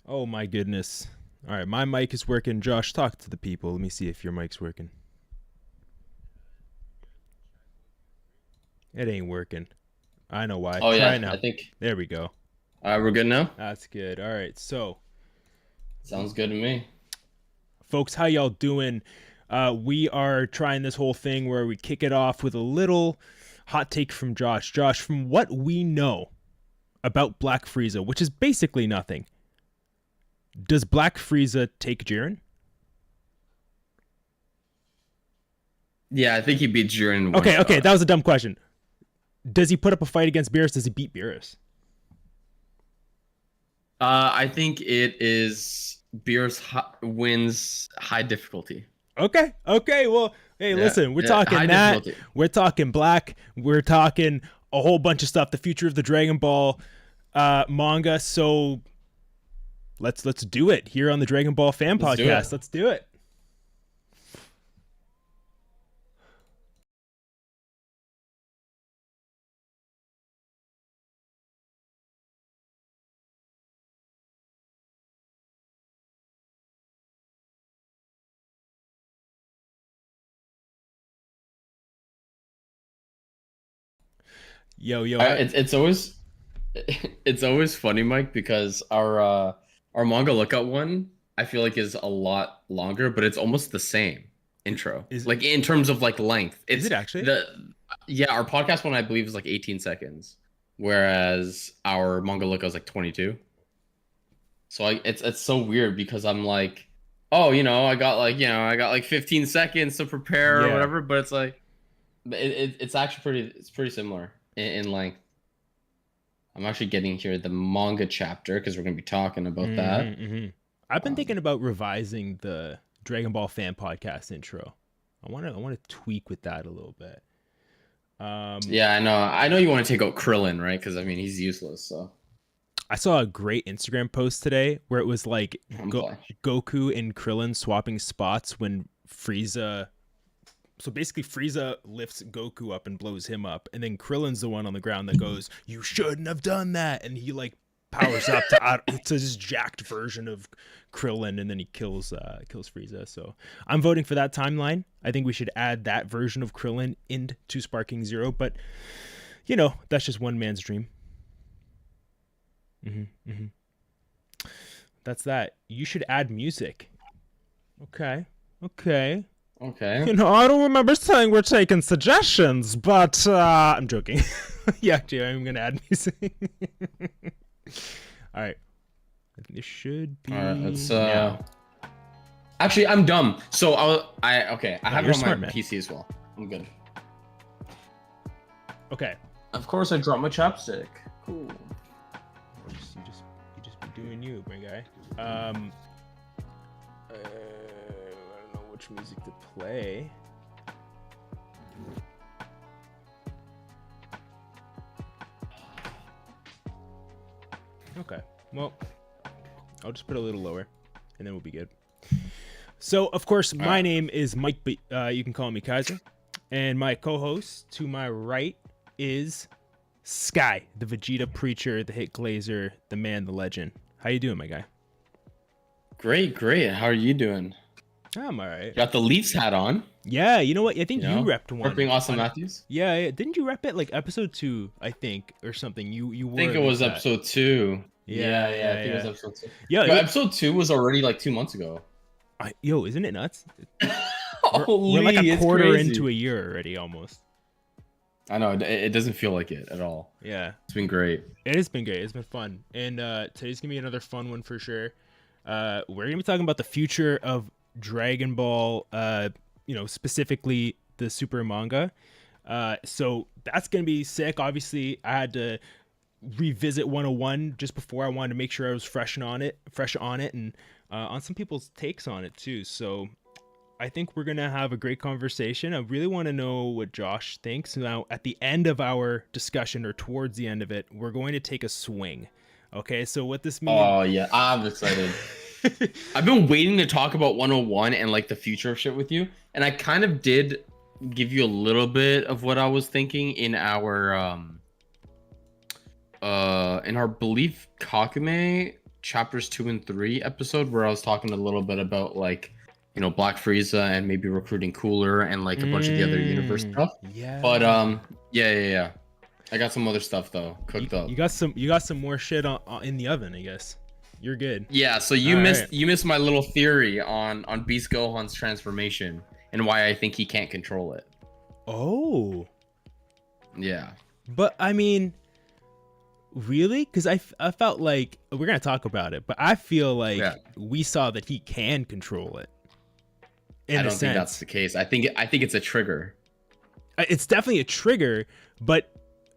Oh my goodness. All right, my mic is working. Josh, talk to the people. Let me see if your mic's working. It ain't working. I know why. Oh Try it yeah, I now. think. There we go. All right, we're good now. That's good. All right. So, Sounds good to me. folks, how y'all doing? We are trying this whole thing where we kick it off with a little hot take from Josh. Josh, from what we know about Black Frieza, which is basically nothing, does Black Frieza take Jiren? Yeah, I think he beat Jiren in one Okay, shot. that was a dumb question. Does he put up a fight against Beerus? Does he beat Beerus? I think it is Beerus wins high difficulty. Okay. Well, hey, Yeah, listen, we're yeah, talking high that. difficulty. We're talking Black. We're talking a whole bunch of stuff. The future of the Dragon Ball manga. So let's do it here on the Dragon Ball Fan Let's do it. Podcast. Let's do it. Yo. It's always it's always funny, Mike, because our manga lookout one I feel like is a lot longer, but it's almost the same intro. Is Like in terms of like length. is It's it actually? the Yeah, our podcast one I believe is like 18 seconds, whereas our manga lookout is like 22. So it's so weird because I'm like, oh, I got like 15 seconds to prepare or Yeah. whatever, but it's like it's actually pretty similar in length. I'm actually getting here the manga chapter because we're gonna be talking about that. Mm-hmm. I've been Um, thinking about revising the Dragon Ball Fan Podcast intro. I want to tweak with that a little bit. Um, yeah, I know you want to take out Krillin, right? Because I mean he's useless. So I saw a great Instagram post today where it was like I'm fine. Goku and Krillin swapping spots when Frieza. So basically, Frieza lifts Goku up and blows him up, and then Krillin's the one on the ground that goes, "You shouldn't have done that," and he like powers up to this jacked version of Krillin, and then he kills Frieza. So I'm voting for that timeline. I think we should add that version of Krillin into Sparking Zero, but that's just one man's dream. Mm-hmm. That's that. You should add music. Okay. Okay. I don't remember saying we're taking suggestions, but I'm joking. Yeah, actually, I'm gonna add music. All right, I think this should be All right. Let's now. Actually, I'm dumb. So I No, have you're it on my smart, man. PC as well. I'm good. Okay, Of course, I dropped my chapstick. Cool. you just be doing you, my guy. I don't know which music to play. Okay, well, I'll just put a little lower, and then we'll be good. So, of course, my name is Mike, but you can call me Kaiser. And my co-host to my right is Sky, the Vegeta preacher, the hit glazer, the man, the legend. How you doing, my guy? Great. How are you doing? I'm all right. You got the Leafs hat on. Yeah, you know what? I think you You know, repped one. Repping Austin Matthews. Yeah. Didn't you rep it like episode 2, I think, or something? You I wore think it like was that. episode 2. Yeah, I think it was episode 2. Yeah, Yo, episode 2 was already like 2 months ago. yo, isn't it nuts? Holy, We're like a it's quarter crazy. into a year already, almost. I know it doesn't feel like it at all. Yeah. It's been great. It has been great. It's been fun. And today's going to be another fun one for sure. We're going to be talking about the future of Dragon Ball, specifically the Super manga. So that's going to be sick. Obviously, I had to revisit 101 just before. I wanted to make sure I was fresh on it, and on some people's takes on it too. So I think we're going to have a great conversation. I really want to know what Josh thinks. Now, at the end of our discussion, or towards the end of it, we're going to take a swing. Okay, so what this means... Oh, yeah. I'm excited. I've been waiting to talk about 101 and like the future of shit with you. And I kind of did give you a little bit of what I was thinking in our belief Kakume chapters 2 and 3 episode where I was talking a little bit about like, you know, Black Frieza and maybe recruiting Cooler and like a bunch of the other universe stuff. Yeah. But yeah. I got some other stuff though cooked up. You got some more shit in the oven, I guess. You're good. Yeah, so you missed my little theory on Beast Gohan's transformation and why I think he can't control it. Oh. Yeah. But I mean, really? Because I felt like we're gonna talk about it, but I feel like we saw that he can control it. I don't think that's the case. I think it's a trigger. It's definitely a trigger, but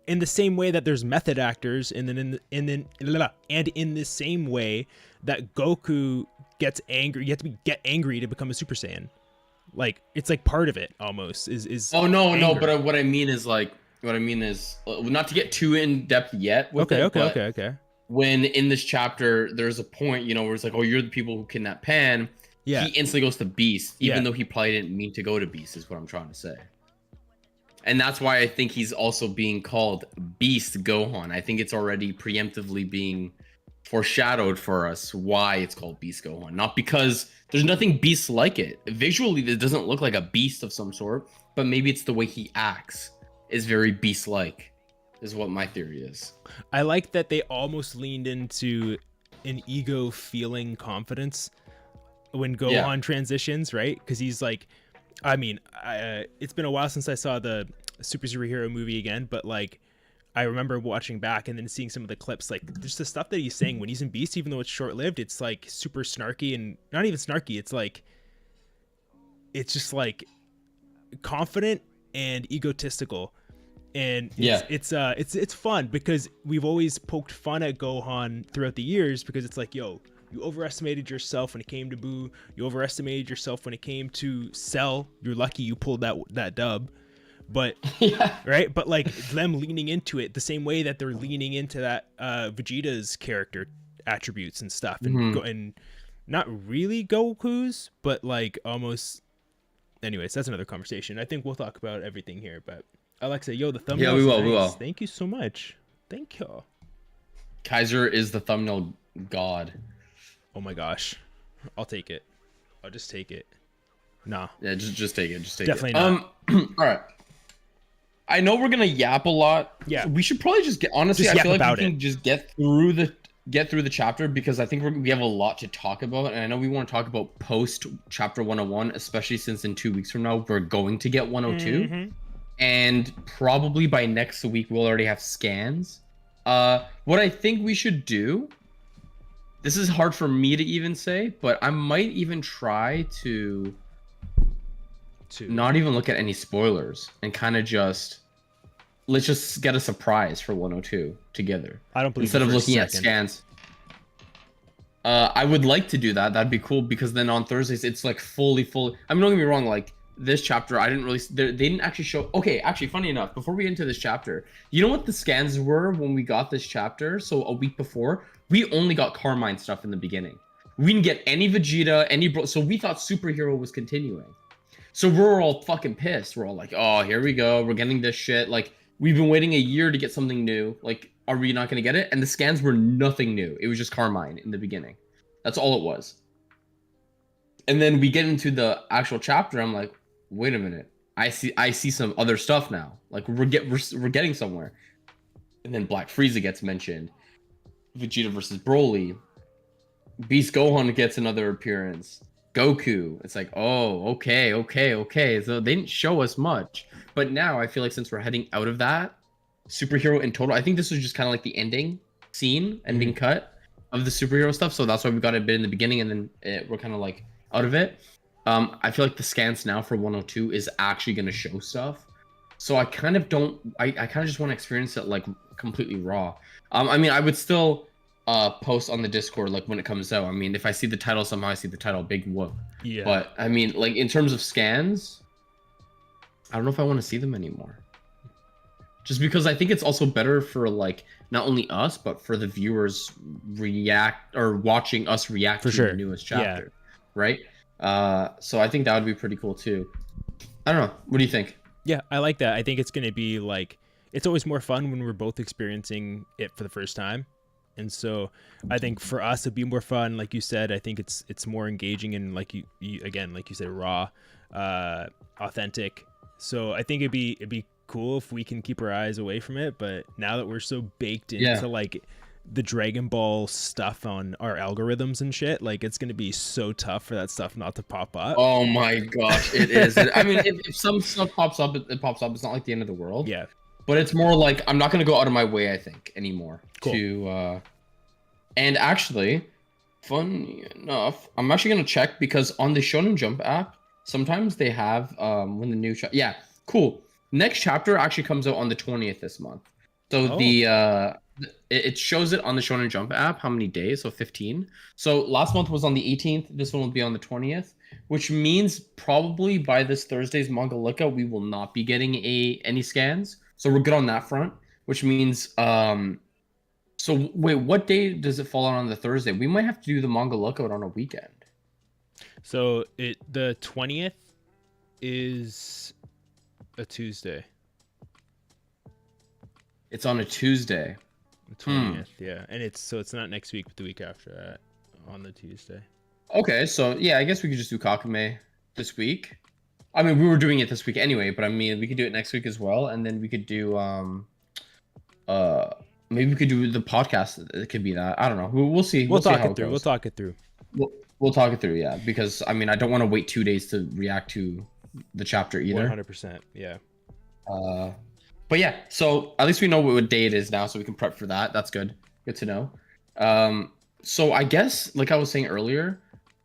in the same way that there's method actors, and then in the same way that Goku gets angry, you have to get angry to become a Super Saiyan. Like it's like part of it almost is. Oh no, but what I mean is not to get too in depth yet. Okay. When in this chapter, there's a point, you know, where it's like, oh, you're the people who kidnapped Pan. Yeah. He instantly goes to Beast, even though he probably didn't mean to go to Beast, is what I'm trying to say. And that's why I think he's also being called Beast Gohan. I think it's already preemptively being foreshadowed for us why it's called Beast Gohan. Not because there's nothing beast like it. Visually, it doesn't look like a beast of some sort, but maybe it's the way he acts is very beast-like, is what my theory is. I like that they almost leaned into an ego feeling confidence when Gohan transitions, right? Because he's like, I mean, it's been a while since I saw the superhero movie again, but like I remember watching back and then seeing some of the clips, like just the stuff that he's saying when he's in Beast, even though it's short-lived, it's like super snarky, and not even snarky, it's like, it's just like confident and egotistical. And it's fun because we've always poked fun at Gohan throughout the years because it's like, yo, you overestimated yourself when it came to Boo. You overestimated yourself when it came to Cell. You're lucky you pulled that dub. But right, but like them leaning into it the same way that they're leaning into that Vegeta's character attributes and stuff, and not really Goku's, but like almost. Anyways, that's another conversation. I think we'll talk about everything here. But Alexa, yo, the thumbnail. Yeah, we will. Thank you so much. Thank you. Kaiser is the thumbnail god. Oh my gosh, I'll take it. I'll just take it. Nah. Yeah, just take it. Definitely not. All right. I know we're gonna yap a lot. Yeah. We should probably just get. Honestly, just I feel like we it. can just get through the chapter because I think we have a lot to talk about, and I know we want to talk about post chapter 101, especially since in 2 weeks from now we're going to get 102, and probably by next week we'll already have scans. What I think we should do. This is hard for me to even say, but I might even try to not even look at any spoilers and kind of let's just get a surprise for 102 together. I don't believe instead of looking at scans. I would like to do that. That'd be cool because then on Thursdays it's like fully. I mean, don't get me wrong. Like this chapter, I didn't really. They didn't actually show. Okay, actually, funny enough, before we get into this chapter, you know what the scans were when we got this chapter? So a week before, we only got Carmine stuff in the beginning. We didn't get any Vegeta, so we thought superhero was continuing. So we're all fucking pissed. We're all like, oh, here we go. We're getting this shit. Like, we've been waiting a year to get something new. Like, are we not going to get it? And the scans were nothing new. It was just Carmine in the beginning. That's all it was. And then we get into the actual chapter. I'm like, wait a minute. I see some other stuff now. Like, we're getting somewhere. And then Black Frieza gets mentioned. Vegeta versus Broly. Beast Gohan gets another appearance. Goku. It's like, oh, okay. So they didn't show us much. But now I feel like since we're heading out of that, superhero in total, I think this was just kind of like the ending cut of the superhero stuff. So that's why we got a bit in the beginning and then we're kind of like out of it. I feel like the scans now for 102 is actually going to show stuff. So I kind of just want to experience it like completely raw. I mean, I would still post on the Discord like when it comes out. I mean, if I see the title somehow, I see the title, big whoop. Yeah. But I mean, like in terms of scans, I don't know if I want to see them anymore. Just because I think it's also better for like not only us but for the viewers watching us react to the newest chapter, right? So I think that would be pretty cool too. I don't know. What do you think? Yeah, I like that. I think it's going to be like, it's always more fun when we're both experiencing it for the first time. And so I think for us it'd be more fun, like you said. I think it's more engaging and like you again, like you said, raw, authentic. So I think it'd be cool if we can keep our eyes away from it. But now that we're so baked Yeah. into like the Dragon Ball stuff on our algorithms and shit, like it's gonna be so tough for that stuff not to pop up. Oh my gosh, it is. I mean, if some stuff pops up, it pops up. It's not like the end of the world. Yeah, But it's more like I'm not gonna go out of my way, I think, anymore cool. to. And actually, funny enough, I'm actually gonna check because on the Shonen Jump app, sometimes they have when the new yeah, cool. Next chapter actually comes out on the 20th this month. So Oh. it shows it on the Shonen Jump app how many days, so 15. So last month was on the 18th. This one will be on the 20th, which means probably by this Thursday's manga lookout, we will not be getting any scans. So we're good on that front, which means so wait, what day does it fall on the Thursday? We might have to do the manga lookout on a weekend. So the 20th is a Tuesday. It's on a Tuesday. The 20th, yeah. And it's not next week, but the week after that on the Tuesday. Okay, so yeah, I guess we could just do Kakame this week. I mean, we were doing it this week anyway, but I mean, we could do it next week as well, and then we could do maybe we could do the podcast. It could be that. I don't know. We'll see. We'll see talk how it through. goes. We'll talk it through. We'll talk it through, yeah. Because I mean, I don't want to wait 2 days to react to the chapter either. 100%, yeah. But yeah, so at least we know what day it is now, so we can prep for that. That's good. Good to know. So I guess, like I was saying earlier,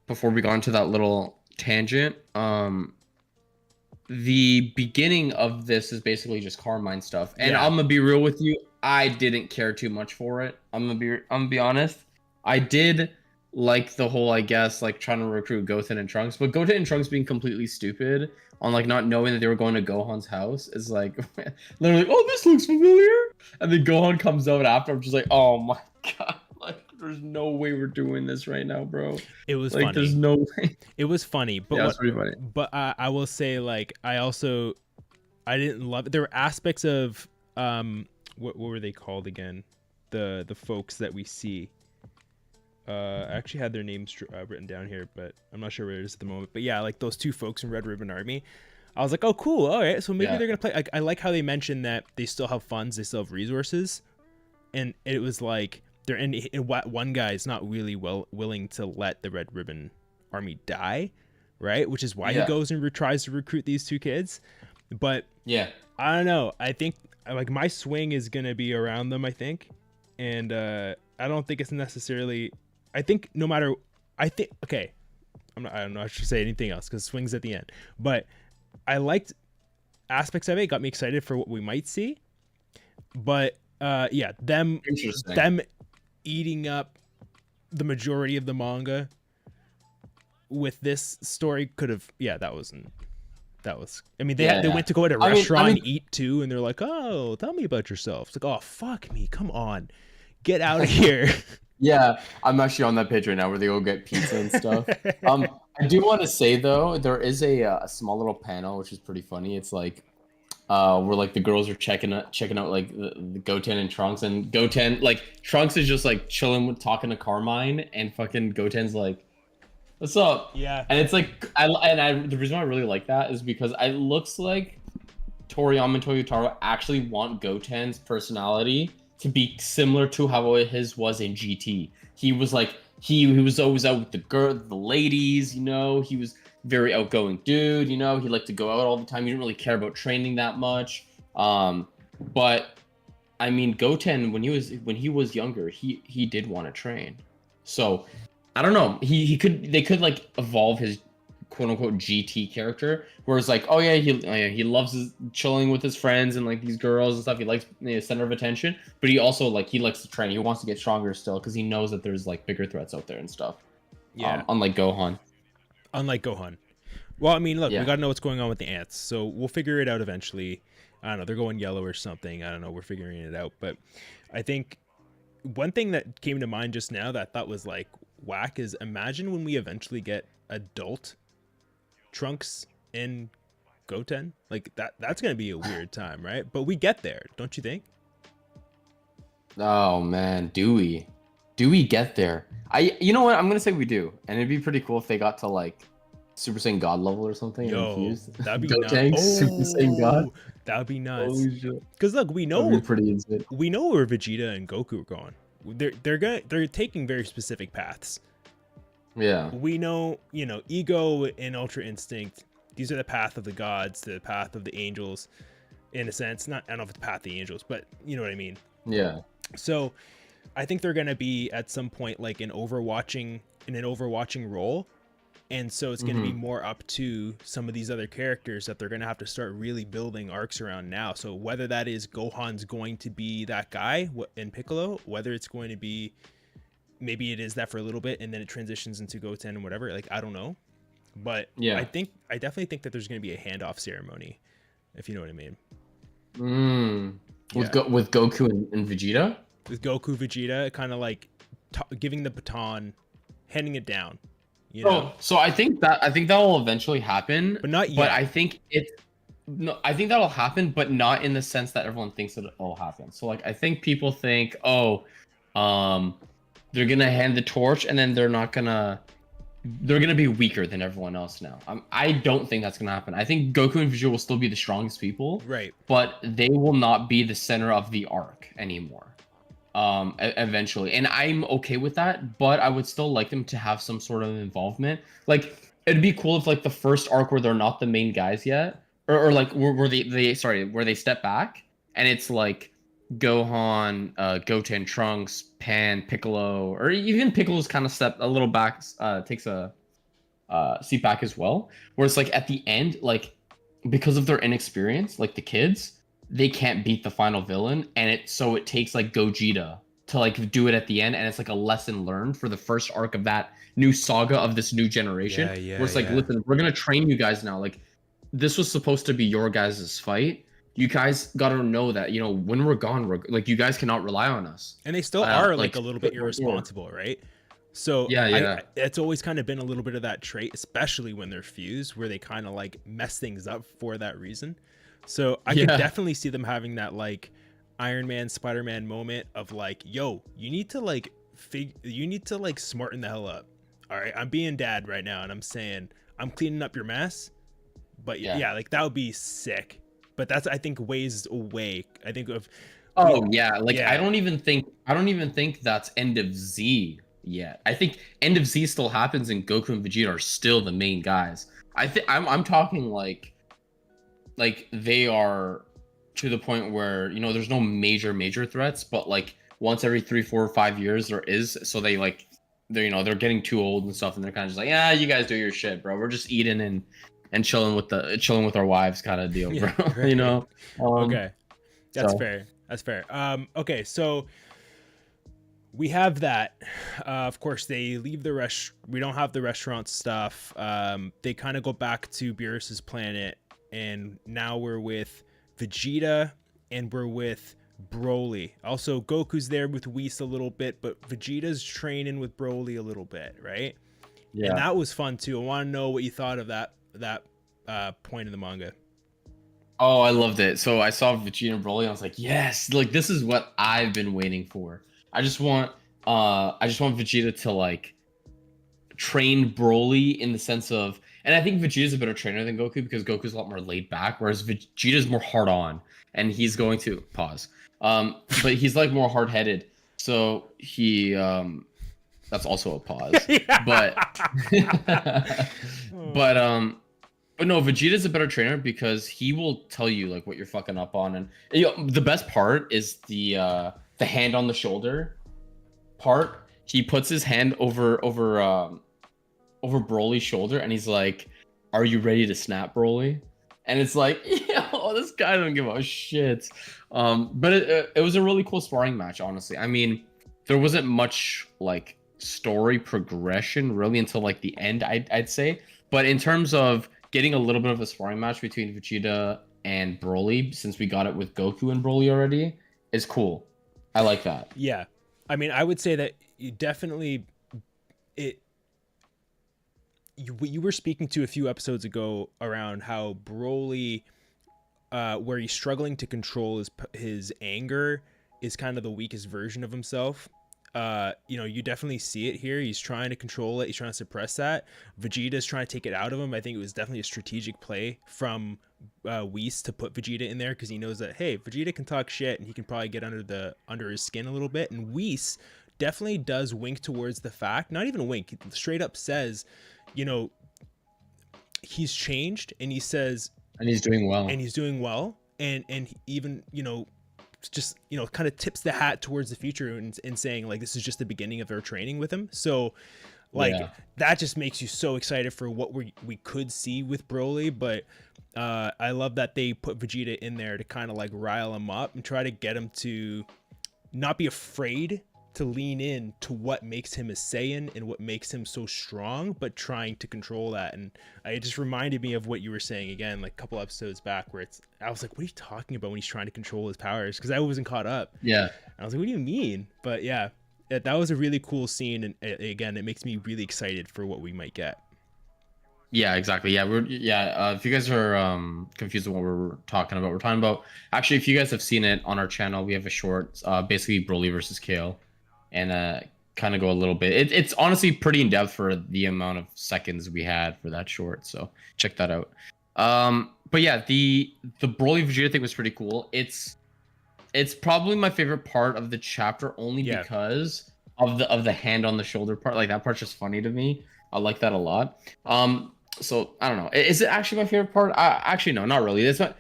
before we got into that little tangent, the beginning of this is basically just Carmine stuff, and Yeah. I'm gonna be real with you. I didn't care too much for it. I'm gonna be honest. I did like the whole, I guess, like trying to recruit Goten and Trunks, but Goten and Trunks being completely stupid on like not knowing that they were going to Gohan's house is like literally, oh, this looks familiar, and then Gohan comes out after. I'm just like, oh my god, like there's no way we're doing this right now, bro. It was Like funny. there's no way. It was funny, but Yeah, it's pretty funny. But I will say, like, I didn't love it. There were aspects of what were they called again? The folks that we see. I actually had their names written down here, but I'm not sure where it is at the moment. But yeah, like those two folks in Red Ribbon Army, I was like, oh, cool. All right, so maybe they're gonna play. Like, I like how they mentioned that they still have funds, they still have resources, and it was like they're and one guy is not really willing to let the Red Ribbon Army die, right? Which is why he goes and tries to recruit these two kids. But Yeah. I don't know. I think like my swing is gonna be around them. I think, and I don't think it's necessarily. I think no matter. I think okay. I don't know. I should say anything else because swings at the end. But I liked aspects of it. Got me excited for what we might see. But yeah, them eating up the majority of the manga with this story could have. Yeah, that was. I mean, they went to go at a restaurant and eat too, and they're like, "Oh, tell me about yourself." It's like, "Oh, fuck me, come on, get out of here." Yeah, I'm actually on that page right now where they go get pizza and stuff. I do want to say though, there is a small little panel which is pretty funny. It's like, where like the girls are checking out like the Goten and Trunks, and Goten like Trunks is just like chilling with talking to Carmine, and fucking Goten's like, "What's up?" Yeah, and it's like the reason why I really like that is because it looks like Toriyama and Toyotaro actually want Goten's personality to be similar to how his was in GT. He was like he was always out with the ladies, you know. He was very outgoing dude, you know. He liked to go out all the time. He didn't really care about training that much. But I mean, Goten when he was younger, he did want to train. So I don't know. They could like evolve his quote unquote GT character, whereas like, oh yeah, he loves chilling with his friends and like these girls and stuff. He likes center of attention, but he also like he likes to train. He wants to get stronger still because he knows that there's like bigger threats out there and stuff. Yeah. Unlike Gohan. Well, I mean, look, we Yeah. gotta know what's going on with the ants, so we'll figure it out eventually. I don't know. They're going yellow or something. I don't know. We're figuring it out, but I think one thing that came to mind just now that I thought was like whack is imagine when we eventually get adult Trunks and Goten. Like that's gonna be a weird time, right? But we get there, don't you think? Oh man, Dewey. Do we get there? You know what? I'm gonna say we do, and it'd be pretty cool if they got to like Super Saiyan God level or something and Yo, infused. that'd be not. Gotenks, Super Saiyan God. Oh, that'd be nuts. Holy shit, Cause look, that'd be pretty insane. we know where Vegeta and Goku are going. They're taking very specific paths. Yeah. We know, you know, Ego and Ultra Instinct. These are the path of the gods, the path of the angels, in a sense. Not, I don't know if it's the path of the angels, but you know what I mean. Yeah. So, I think they're gonna be at some point like in an overwatching role, and so it's gonna be more up to some of these other characters that they're gonna have to start really building arcs around now. So whether that is Gohan's going to be that guy in Piccolo, whether it's going to be maybe it is that for a little bit and then it transitions into Goten and whatever, like I don't know, but Yeah. I definitely think that there's gonna be a handoff ceremony, if you know what I mean. With Yeah. with Goku and Vegeta. With Goku, Vegeta, kind of like giving the baton, handing it down, you know. So I think that will eventually happen, But not yet. But I think no, I think that'll happen, but not in the sense that everyone thinks that it'll happen. So like I think people think, oh, they're gonna hand the torch and then they're gonna be weaker than everyone else now. I don't think that's gonna happen. I think Goku and Vegeta will still be the strongest people, Right. but they will not be the center of the arc anymore. Eventually, and I'm okay with that, but I would still like them to have some sort of involvement. Like it'd be cool if like the first arc where they're not the main guys yet, or like where where they step back and it's like Gohan, Goten, Trunks, Pan, Piccolo, or even Piccolo's kind of step a little back, takes a seat back as well, where it's like at the end, like because of their inexperience, like the kids, they can't beat the final villain, and it takes like Gogeta to like do it at the end, and it's like a lesson learned for the first arc of that new saga of this new generation. Yeah, where it's like, listen, we're gonna train you guys now. Like, this was supposed to be your guys' fight. You guys gotta know that, you know, when we're gone, we're like, you guys cannot rely on us. And they still are like like a little bit irresponsible, right? So Yeah. It's always kind of been a little bit of that trait, especially when they're fused, where they kind of like mess things up for that reason. So I could definitely see them having that like Iron Man, Spider-Man moment of like, yo, you need to like smarten the hell up. All right, I'm being dad right now, and I'm saying I'm cleaning up your mess. But yeah, like that would be sick. But that's, I think, ways away. I think of. I don't even think that's End of Z yet. I think End of Z still happens, and Goku and Vegeta are still the main guys. I'm talking like they are to the point where, you know, there's no major threats, but like once every 3, 4, or 5 years there is. So they're getting too old and stuff, and they're kind of just like, yeah, you guys do your shit, bro. We're just eating and chilling with our wives kind of deal, bro. Right. You know. Okay, that's fair. That's fair. Okay, so we have that. Of course, they leave the we don't have the restaurant stuff. They kind of go back to Beerus's planet, and now we're with Vegeta and we're with Broly. Also, Goku's there with Whis a little bit, but Vegeta's training with Broly a little bit, right? Yeah. And that was fun too. I want to know what you thought of that point in the manga. Oh, I loved it. So I saw Vegeta and Broly, and I was like, yes, like this is what I've been waiting for. I just want Vegeta to like train Broly in the sense of, and I think Vegeta's a better trainer than Goku because Goku's a lot more laid back, whereas Vegeta's more hard on, and he's going to pause. But he's like more hard headed. So he that's also a pause. But no, Vegeta's a better trainer because he will tell you like what you're fucking up on, and you know, the best part is the hand on the shoulder part. He puts his hand over Broly's shoulder, and he's like, "Are you ready to snap, Broly?" And it's like, yo, this guy don't give a shit. But it was a really cool sparring match, honestly. I mean, there wasn't much like story progression really until like the end, I'd say. But in terms of getting a little bit of a sparring match between Vegeta and Broly, since we got it with Goku and Broly already, is cool. I like that. Yeah, I mean, I would say that you definitely you were speaking to a few episodes ago around how Broly, where he's struggling to control his anger, is kind of the weakest version of himself. you know, you definitely see it here. He's trying to control it. He's trying to suppress that. Vegeta's trying to take it out of him. I think it was definitely a strategic play from Whis to put Vegeta in there, because he knows that, hey, Vegeta can talk shit and he can probably get under his skin a little bit. And Whis definitely does wink towards the fact, not even a wink, he straight up says, you know, he's changed, and he says, And he's doing well. and he's doing well, and he even, you know, just, you know, kind of tips the hat towards the future, and saying like this is just the beginning of their training with him. So like that just makes you so excited for what we could see with Broly. But I love that they put Vegeta in there to kind of like rile him up and try to get him to not be afraid to lean in to what makes him a Saiyan and what makes him so strong, but trying to control that. And it just reminded me of what you were saying again, like a couple episodes back, where I was like, what are you talking about when he's trying to control his powers? Because I wasn't caught up. Yeah. I was like, what do you mean? But yeah, that was a really cool scene. And again, it makes me really excited for what we might get. Yeah, exactly. Yeah, if you guys are confused with what we're talking about, actually, if you guys have seen it on our channel, we have a short, basically Broly versus Kale, and kind of go a little bit. It's honestly pretty in depth for the amount of seconds we had for that short, so check that out. But yeah, the Broly Vegeta thing was pretty cool. It's probably my favorite part of the chapter, only because of the hand on the shoulder part. Like, that part's just funny to me. I like that a lot. So I don't know. Is it actually my favorite part? Actually, no, not really. That's not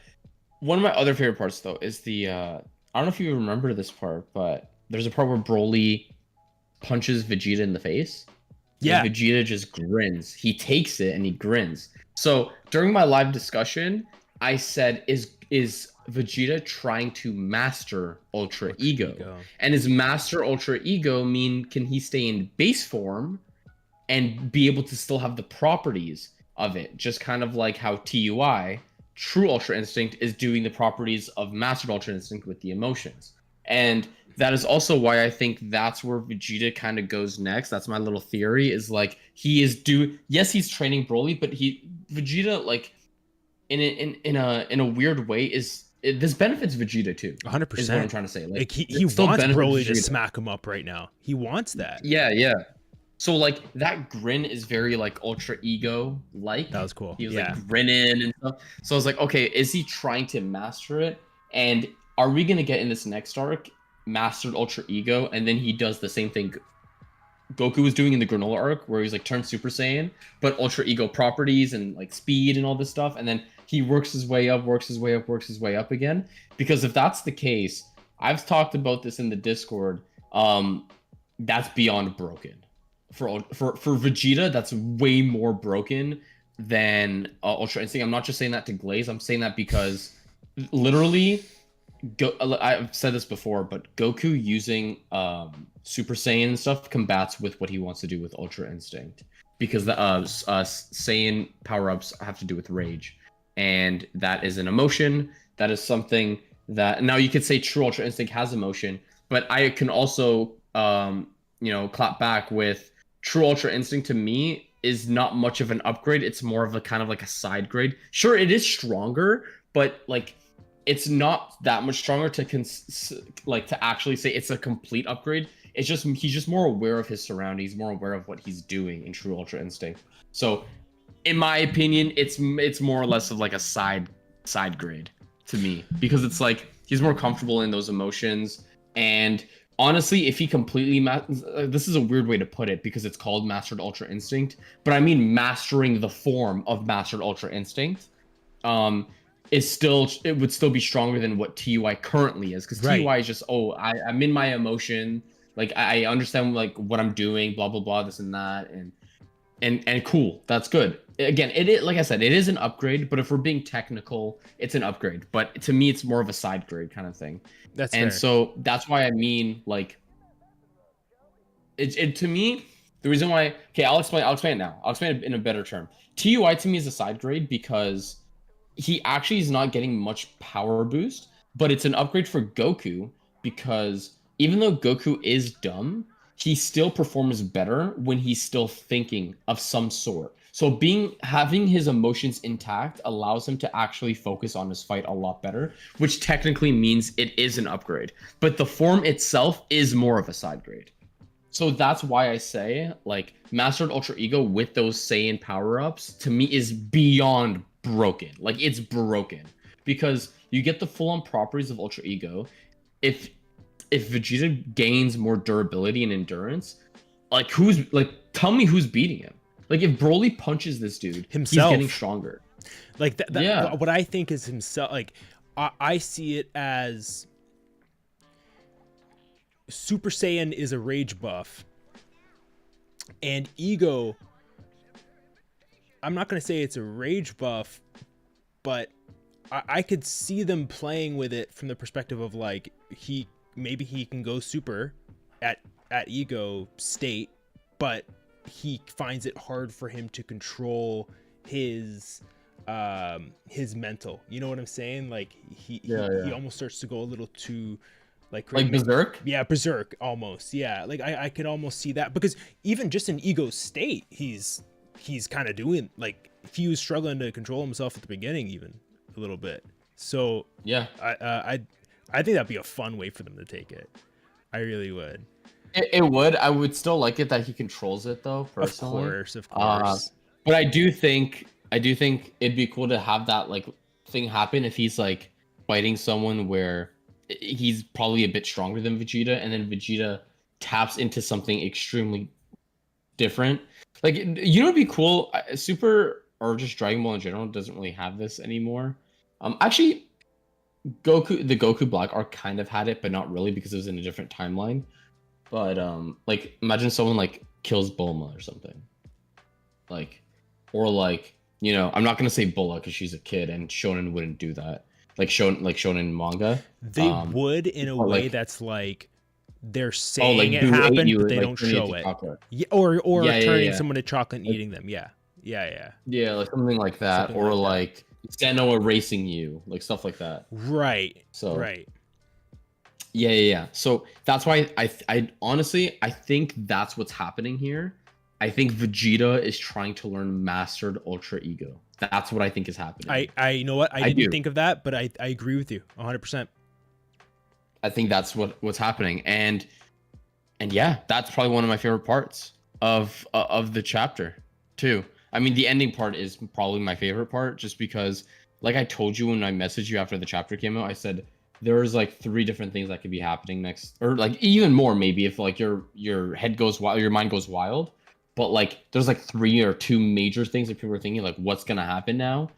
one of my other favorite parts though. Is the I don't know if you remember this part, but there's a part where Broly punches Vegeta in the face. Yeah. And Vegeta just grins. He takes it and he grins. So during my live discussion, I said, is Vegeta trying to master Ultra Ego? And his master Ultra Ego mean, can he stay in base form and be able to still have the properties of it? Just kind of like how TUI, True Ultra Instinct, is doing the properties of Mastered Ultra Instinct with the emotions. And that is also why I think that's where Vegeta kind of goes next. That's my little theory, is like, he is yes, he's training Broly, but Vegeta, like, in a weird way, this benefits Vegeta too. 100%. Is what I'm trying to say. Like he wants Broly to smack him up right now. He wants that. Yeah. So like, that grin is very like Ultra Ego like. That was cool. He was like grinning and stuff. So I was like, okay, is he trying to master it? And are we gonna get in this next arc mastered Ultra Ego, and then he does the same thing Goku was doing in the Granola arc, where he's like turned Super Saiyan, but Ultra Ego properties and like speed and all this stuff, and then he works his way up again? Because if that's the case, I've talked about this in the Discord, that's beyond broken. For Vegeta, that's way more broken than Ultra Instinct. I'm not just saying that to glaze. I'm saying that because literally, I've said this before, but Goku using Super Saiyan and stuff combats with what he wants to do with Ultra Instinct, because the Saiyan power-ups have to do with rage, and that is an emotion. That is something that, now you could say True Ultra Instinct has emotion, but I can also clap back with True Ultra Instinct. To me, is not much of an upgrade. It's more of a kind of like a side grade. Sure, it is stronger, but like, it's not that much stronger to actually say it's a complete upgrade. It's just, he's just more aware of his surroundings, more aware of what he's doing in True Ultra Instinct. So in my opinion, it's more or less of like a side grade to me, because it's like, he's more comfortable in those emotions. And honestly, if he completely this is a weird way to put it, because it's called Mastered Ultra Instinct, but I mean mastering the form of Mastered Ultra Instinct, it would still be stronger than what TUI currently is, because TUI is just, I'm in my emotion, like I understand like what I'm doing, blah blah blah, this and that, and cool, that's good. Again, like I said, it is an upgrade, but if we're being technical, it's an upgrade. But to me, it's more of a side grade kind of thing. That's fair. So that's why I mean, like, it to me, the reason why. Okay, I'll explain it now. I'll explain it in a better term. TUI to me is a side grade because he actually is not getting much power boost, but it's an upgrade for Goku, because even though Goku is dumb, he still performs better when he's still thinking of some sort. So having his emotions intact allows him to actually focus on his fight a lot better, which technically means it is an upgrade. But the form itself is more of a side grade. So that's why I say like Mastered Ultra Ego with those Saiyan power-ups to me is beyond broken. Like it's broken because you get the full-on properties of Ultra Ego. If Vegeta gains more durability and endurance, like who's like tell me who's beating him? Like if Broly punches this dude, Himself. he's getting stronger. Like that Yeah. what I think is himself. Like I see it as Super Saiyan is a rage buff, and Ego, I'm not going to say it's a rage buff, but I could see them playing with it from the perspective of like maybe he can go super at Ego state, but he finds it hard for him to control his mental. You know what I'm saying? Like he almost starts to go a little too like Berserk. Yeah, berserk almost. Yeah, like I could almost see that, because even just in Ego state, he's kind of doing, like, he was struggling to control himself at the beginning, even a little bit. So yeah, I think that'd be a fun way for them to take it. I really would. It would. I would still like it that he controls it though. Personally, of course. But I do think it'd be cool to have that like thing happen if he's like fighting someone where he's probably a bit stronger than Vegeta, and then Vegeta taps into something extremely different. Like, you know, it'd be cool. Super or just Dragon Ball in general doesn't really have this anymore. Actually, the Goku Black arc kind of had it, but not really because it was in a different timeline. But like imagine someone like kills Bulma or something, like, or like, you know, I'm not gonna say Bulla because she's a kid and Shonen wouldn't do that. Like Shonen manga, they would in a way, like, that's like they're saying like, it happened, but they like, don't show it. Chocolate. Yeah, or turning someone to chocolate and eating them. Yeah, like something like that, something or like Zeno erasing you, like stuff like that. Right. So right. Yeah. So that's why I honestly I think that's what's happening here. I think Vegeta is trying to learn Mastered Ultra Ego. That's what I think is happening. I you know what? I didn't think of that, but I agree with you 100%. I think that's what's happening. And yeah, that's probably one of my favorite parts of the chapter too. I mean, the ending part is probably my favorite part, just because, like I told you when I messaged you after the chapter came out, I said there's like 3 different things that could be happening next, or like even more maybe if like your head goes wild, your mind goes wild. But like there's like 3 or 2 major things that people are thinking like what's gonna happen now.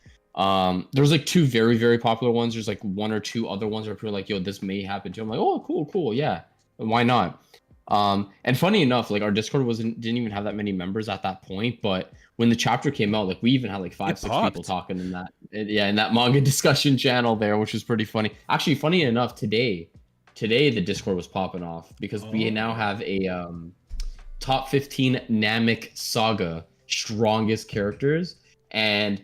There's like 2 very, very popular ones. There's like 1 or 2 other ones where people are like, yo, this may happen too. I'm like, oh, cool, yeah, why not? And funny enough, like our Discord didn't even have that many members at that point, but when the chapter came out, like we even had like 5-6 people talking in that manga discussion channel there, which was pretty funny. Actually, funny enough, today the Discord was popping off because we now have a top 15 Namek Saga strongest characters, and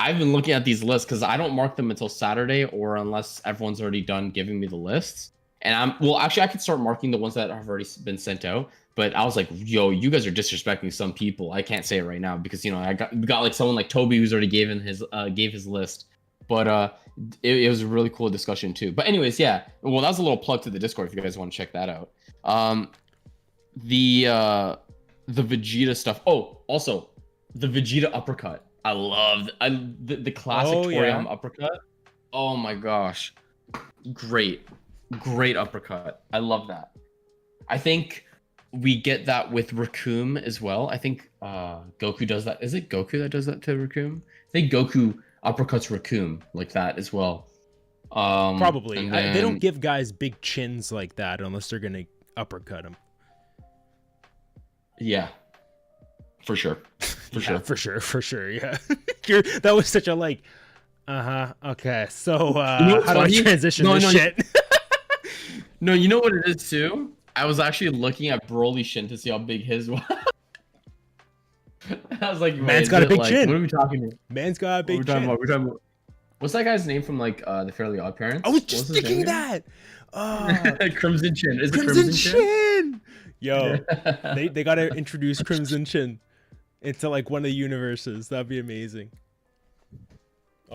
I've been looking at these lists because I don't mark them until Saturday or unless everyone's already done giving me the lists. And actually I could start marking the ones that have already been sent out, but I was like, yo, you guys are disrespecting some people. I can't say it right now because, you know, we got like someone like Toby who's already gave his list, but it was a really cool discussion too. But anyways, yeah, well, that was a little plug to the Discord if you guys want to check that out. The Vegeta stuff. Oh, also the Vegeta uppercut. I love the classic Torium uppercut. Oh my gosh, great uppercut. I love that. I think we get that with Raccoon as well. I think Goku does that. Is it Goku that does that to Raccoon? I think Goku uppercuts Raccoon like that as well. Probably. They don't give guys big chins like that unless they're gonna uppercut him. Yeah, for sure. For sure. Yeah. That was such a like, okay. So how do I transition this shit? No, you know what it is too? I was actually looking at Broly Shin to see how big his was. I was like, man's got a big chin. What are we talking about? Man's got a big chin. We're talking about. What's that guy's name from like the Fairly Odd Parents? I was just thinking that. Crimson Chin. Is it Crimson Chin? Yo, they gotta introduce Crimson Chin into like one of the universes. That'd be amazing.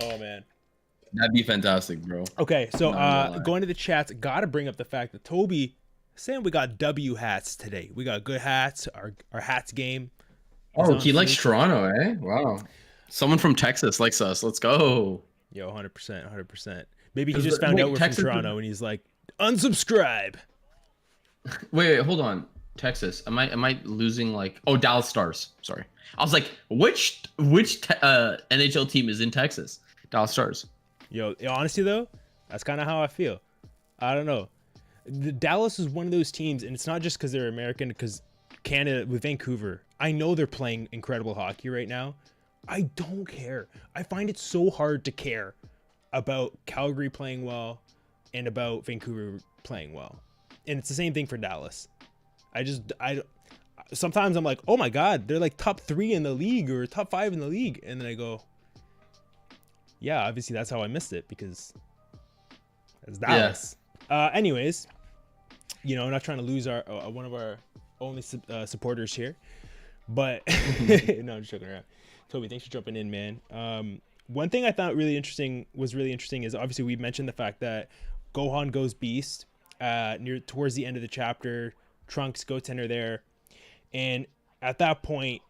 Oh man, that'd be fantastic, bro. Okay, so going to the chats, gotta bring up the fact that Toby Saying we got W hats today. We got good hats. Our hats game is Oh, on he likes fleek. Toronto, eh? Wow. Someone from Texas likes us. Let's go. Yo, 100%, 100%. Maybe he Because just found out wait, we're from Texas. Toronto and he's like, unsubscribe. Wait, hold on. Texas. Am I losing like? Oh, Dallas Stars. Sorry. I was like, which NHL team is in Texas? Dallas Stars. Yo, honestly though, that's kind of how I feel. I don't know. Dallas is one of those teams, and it's not just because they're American, because Canada with Vancouver, I know they're playing incredible hockey right now. I don't care. I find it so hard to care about Calgary playing well and about Vancouver playing well. And it's the same thing for Dallas. I sometimes I'm like, oh my God, they're like top 3 in the league or top 5 in the league. And then I go, yeah, obviously that's how I missed it, because it's Dallas. Anyways, you know, I'm not trying to lose our one of our only supporters here, but no, I'm just joking around. Toby, thanks for jumping in, man. One thing I thought really interesting is obviously we mentioned the fact that Gohan goes beast towards the end of the chapter. Trunks, Goten are there, and at that point,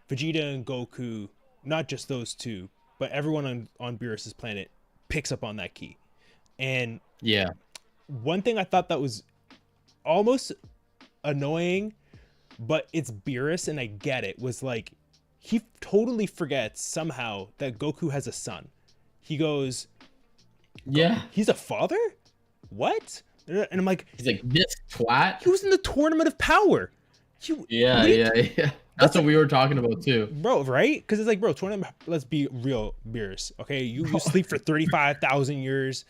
Vegeta and Goku, not just those two, but everyone on Beerus's planet picks up on that key. And Yeah. one thing I thought that was almost annoying, but it's Beerus and I get it, was like he totally forgets somehow that Goku has a son. He goes, Yeah. he's a father? What? And I'm like, He's like, this twat. he was in the Tournament of Power. Yeah. That's what we were talking about too. Bro, right? Because it's like, bro, tournament. Let's be real, Beerus. Okay, you sleep for 35,000 years.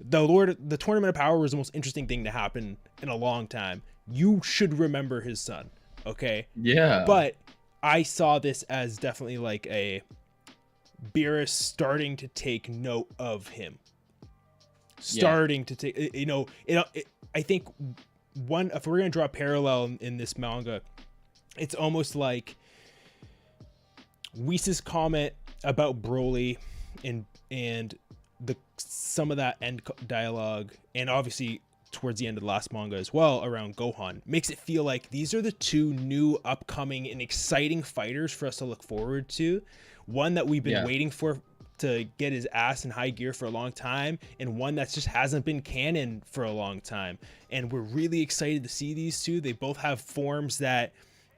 The Tournament of Power was the most interesting thing to happen in a long time. You should remember his son. Okay. Yeah. But I saw this as definitely like a Beerus starting to take note of him. Starting to take, I think if we're gonna draw a parallel in this manga, it's almost like Whis' comment about Broly and some of that end dialogue, and obviously towards the end of the last manga as well around Gohan, makes it feel like these are the two new upcoming and exciting fighters for us to look forward to. One that we've been waiting for to get his ass in high gear for a long time, and one that just hasn't been canon for a long time. And we're really excited to see these two. They both have forms that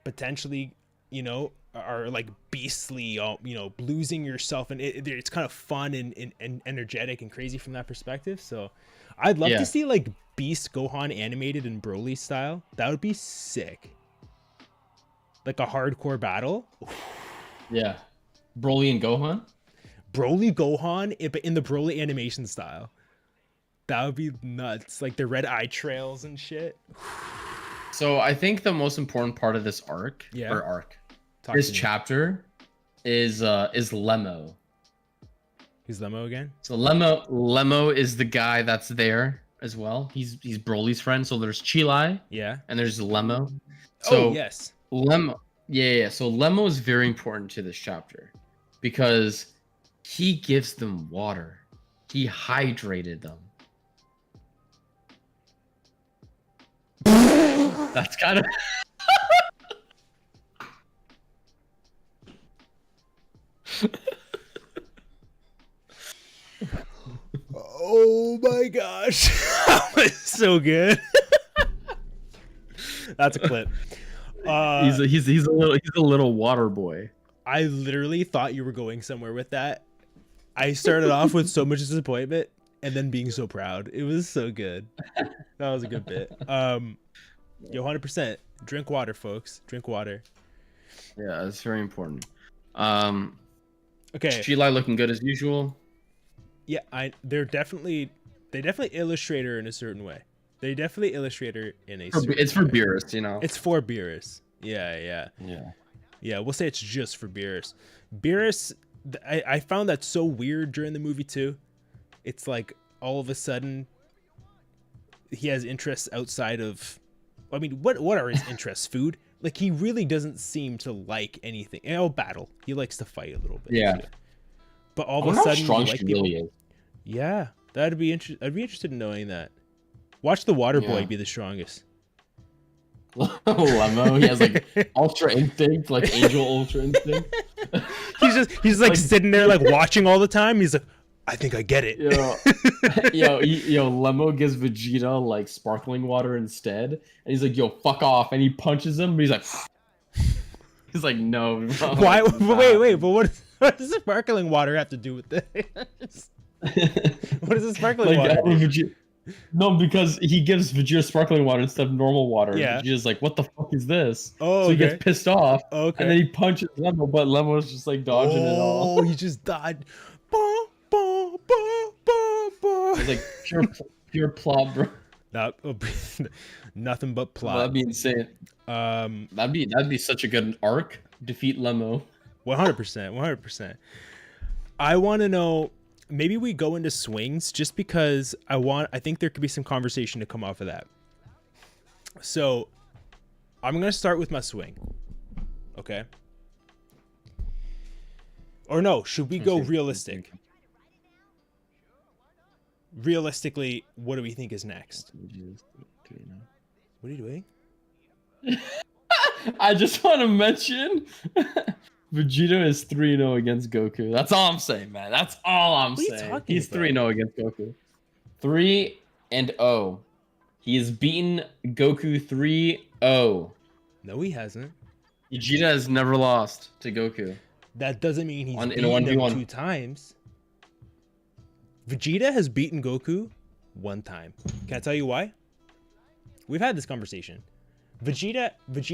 potentially, are like beastly, losing yourself, and it's kind of fun and energetic and crazy from that perspective. So I'd love to see like Beast Gohan animated in Broly style. That would be sick. Like a hardcore battle. Yeah. Broly and Gohan? Broly Gohan, but in the Broly animation style. That would be nuts. Like the red eye trails and shit. So I think the most important part of this this chapter is Lemo. Who's Lemo again? So Lemo is the guy that's there as well. He's Broly's friend. So there's Chilai. Yeah. And there's Lemo. So yes. Lemo. Yeah. So Lemo is very important to this chapter because he gives them water. He hydrated them. That's kind of oh my gosh. That was so good. That's a clip. He's a little water boy. I literally thought you were going somewhere with that. I started off with so much disappointment and then being so proud. It was so good. That was a good bit. Yo, 100%. Drink water, folks. Drink water. Yeah, it's very important. Okay. Chilai looking good as usual. Yeah, they definitely illustrate her in a certain way. They definitely illustrate her in a certain It's for way. Beerus, you know. It's for Beerus. Yeah. We'll say it's just for Beerus. Beerus, I found that so weird during the movie too. It's like all of a sudden he has interests outside of. I mean, what are his interests? Food? Like he really doesn't seem to like anything. Battle. He likes to fight a little bit. Yeah. Too. But all of a how sudden, strong like she really is. Yeah, that'd be interesting. I'd be interested in knowing that. Watch the Water Boy be the strongest. Lemo. He has like ultra instinct, like angel ultra instinct. He's like sitting there like watching all the time. He's like, I think I get it. Lemo gives Vegeta like sparkling water instead, and he's like, "Yo, fuck off!" And he punches him, but he's like, he's like, "No, bro, Why? Wait. But what does sparkling water have to do with this? What is the sparkling water? No, because he gives Vegeta sparkling water instead of normal water. Yeah. Vegeta's like, "What the fuck is this?" Oh, so he gets pissed off. Okay. And then he punches Lemo, but Lemo's just like dodging it all. Oh, he just died. It's like pure plot, bro. Nothing but plot. That'd be insane. That'd be such a good arc. Defeat Lemo. 100%. I want to know. Maybe we go into swings just because I think there could be some conversation to come off of that. So I'm going to start with my swing. Okay. Or no, should we go realistic? Realistically, what do we think is next? What are you doing? I just want to mention Vegeta is 3-0 against Goku. That's all I'm saying, man. That's all I'm saying. He's 3-0 against Goku. 3-0. He has beaten Goku 3-0. No, he hasn't. Vegeta has never lost to Goku. That doesn't mean he's beaten him 2 times. Vegeta has beaten Goku 1 time. Can I tell you why? We've had this conversation. Vegeta